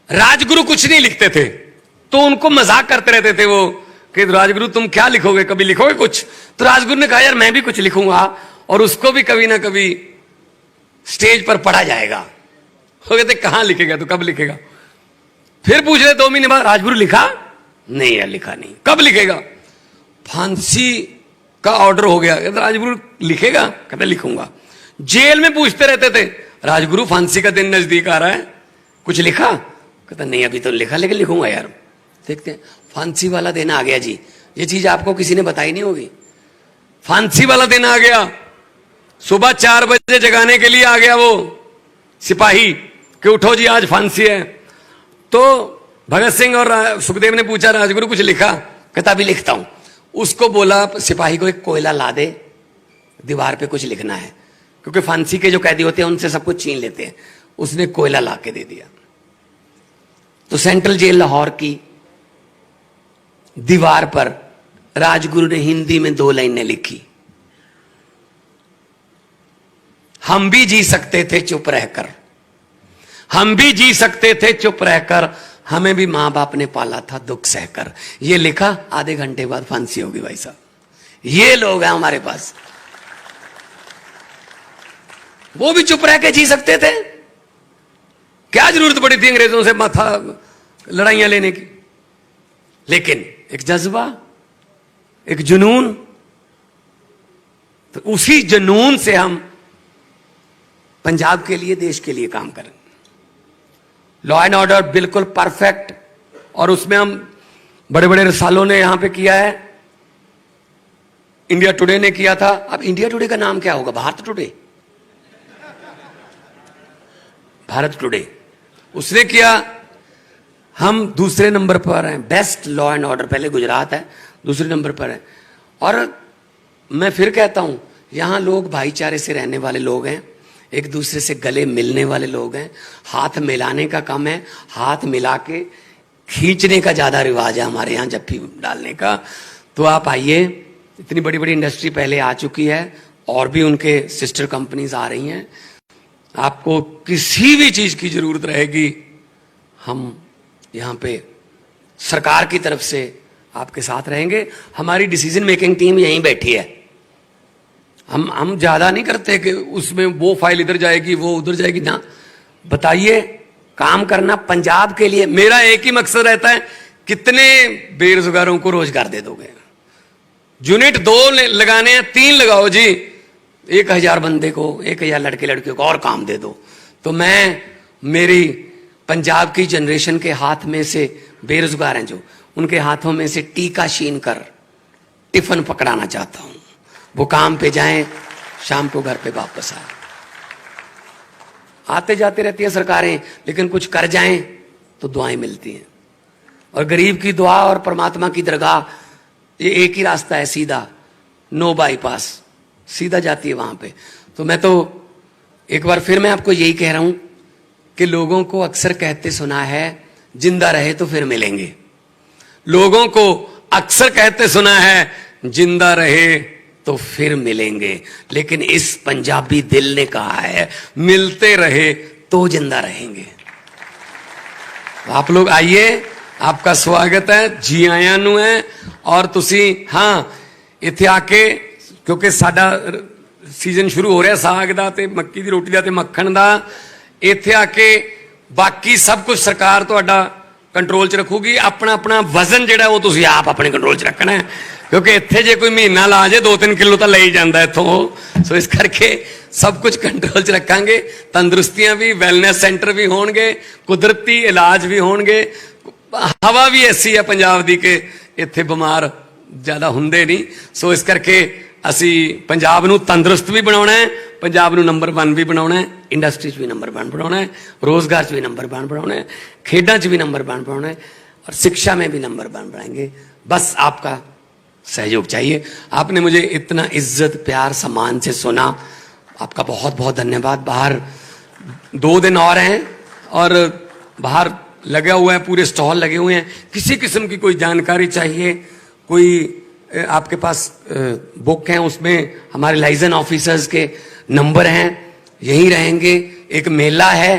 राजगुरु कुछ नहीं लिखते थे, तो उनको मजाक करते रहते थे वो कि राजगुरु तुम क्या लिखोगे, कभी लिखोगे कुछ? तो राजगुरु ने कहा यार मैं भी कुछ लिखूंगा, और उसको भी कभी ना कभी स्टेज पर पढ़ा जाएगा। वो कहते कहां लिखेगा, तो कब लिखेगा? फिर पूछ रहे 2 महीने बाद, राजगुरु लिखा? नहीं यार लिखा नहीं। कब लिखेगा? फांसी का ऑर्डर हो गया। कहते राजगुरु लिखेगा? कहते लिखूंगा। जेल में पूछते रहते थे, राजगुरु फांसी का दिन नजदीक आ रहा है, कुछ लिखा? कहता नहीं अभी तो लिखा, लेकिन लिखूंगा यार। देखते हैं, फांसी वाला दिन आ गया जी। ये चीज आपको किसी ने बताई नहीं होगी। फांसी वाला दिन आ गया, सुबह 4 बजे जगाने के लिए आ गया वो सिपाही कि उठो जी आज फांसी है। तो भगत सिंह और सुखदेव ने पूछा राजगुरु कुछ लिखा? कहता अभी लिखता हूं। उसको बोला सिपाही को एक कोयला ला दे, दीवार पे कुछ लिखना है, क्योंकि फांसी के जो कैदी होते हैं उनसे सब कुछ छीन लेते हैं। उसने कोयला ला के दे दिया। तो सेंट्रल जेल लाहौर की दीवार पर राजगुरु ने हिंदी में 2 लाइनें लिखी, हम भी जी सकते थे चुप रहकर, हम भी जी सकते थे चुप रहकर, हमें भी मां बाप ने पाला था दुख सहकर। ये लिखा, आधे घंटे बाद फांसी होगी भाई साहब। ये लोग हैं हमारे पास, वो भी चुप रह के जी सकते थे। क्या जरूरत पड़ी थी अंग्रेजों से माथा लड़ाइयां लेने की? लेकिन एक जज्बा, एक जुनून, तो उसी जुनून से हम पंजाब के लिए, देश के लिए काम करें। लॉ एंड ऑर्डर बिल्कुल परफेक्ट, और उसमें हम बड़े बड़े रसालों ने यहां पे किया है। इंडिया टुडे ने किया था। अब इंडिया टुडे का नाम क्या होगा? भारत टुडे, भारत टुडे उसने किया। हम दूसरे नंबर पर हैं, बेस्ट लॉ एंड ऑर्डर। पहले गुजरात है, दूसरे नंबर पर है। और मैं फिर कहता हूं, यहां लोग भाईचारे से रहने वाले लोग हैं, एक दूसरे से गले मिलने वाले लोग हैं। हाथ मिलाने का कम है, हाथ मिला के खींचने का ज्यादा रिवाज है हमारे यहां, जप्फी डालने का। तो आप आइए, इतनी बड़ी बड़ी इंडस्ट्री पहले आ चुकी है, और भी उनके सिस्टर कंपनीज आ रही हैं। आपको किसी भी चीज की जरूरत रहेगी, हम यहां पे सरकार की तरफ से आपके साथ रहेंगे। हमारी डिसीजन मेकिंग टीम यहीं बैठी है। हम ज्यादा नहीं करते कि उसमें वो फाइल इधर जाएगी, वो उधर जाएगी ना। बताइए, काम करना पंजाब के लिए। मेरा एक ही मकसद रहता है, कितने बेरोजगारों को रोजगार दे दोगे? यूनिट 2 लगाने हैं, 3 लगाओ जी, 1000 बंदे को, 1000 लड़के लड़कियों को और काम दे दो। तो मैं, मेरी पंजाब की जनरेशन के हाथ में से बेरोजगार हैं जो, उनके हाथों में से टीका छीन कर टिफिन पकड़ाना चाहता हूं। वो काम पे जाएं, शाम को घर पे वापस आए। आते जाते रहती हैं सरकारें, लेकिन कुछ कर जाएं तो दुआएं मिलती हैं। और गरीब की दुआ और परमात्मा की दरगाह, ये एक ही रास्ता है सीधा, नो बाईपास, सीधा जाती है वहां पे। तो मैं तो एक बार फिर मैं आपको यही कह रहा हूं कि लोगों को अक्सर कहते सुना है जिंदा रहे तो फिर मिलेंगे, लोगों को अक्सर कहते सुना है जिंदा रहे तो फिर मिलेंगे, लेकिन इस पंजाबी दिल ने कहा है मिलते रहे तो जिंदा रहेंगे। आप लोग आइए, आपका स्वागत है, जी आयां नू है। और तुसी हाँ इत्थे आके, क्योंकि साडा सीजन शुरू हो रहा साग दा ते मक्की दी रोटी दा ते मक्खन दा, इत्थे आके बाकी सब कुछ सरकार तुहाडा कंट्रोल च रखूगी। अपना अपना वजन जिहड़ा वो तुसी आप अपने कंट्रोल च रखना है, क्योंकि इत्थे जे कोई महीना ला जे 2-3 किलो तो ले ही जाता इत्थों। सो इस करके सब कुछ कंट्रोल च रखांगे। तंदुरुस्तियां भी, वैलनेस सेंटर भी होणगे, कुदरती इलाज भी होणगे। हवा भी ऐसी है पंजाब दी कि इत्थे बीमार ज्यादा हुंदे नहीं। सो इस करके असी पंजाब नूं तंदुरुस्त भी बनाउणा है, पंजाब नूं नंबर 1 भी बनाउणा है, इंडस्ट्री च भी नंबर 1 बनाउणा है, रोजगार च भी नंबर 1 बनाउणा है, खेडां च भी नंबर 1 बनाउणा है, और शिक्षा में भी नंबर 1 बनाएंगे। बस आपका सहयोग चाहिए। आपने मुझे इतना इज्जत, प्यार, सम्मान से सुना, आपका बहुत बहुत धन्यवाद। बाहर 2 दिन और हैं और बाहर लगा हुआ है, पूरे स्टॉल लगे हुए हैं। किसी किस्म की कोई जानकारी चाहिए, कोई आपके पास बुक है, उसमें हमारे लाइजन ऑफिसर्स के नंबर हैं, यहीं रहेंगे। एक मेला है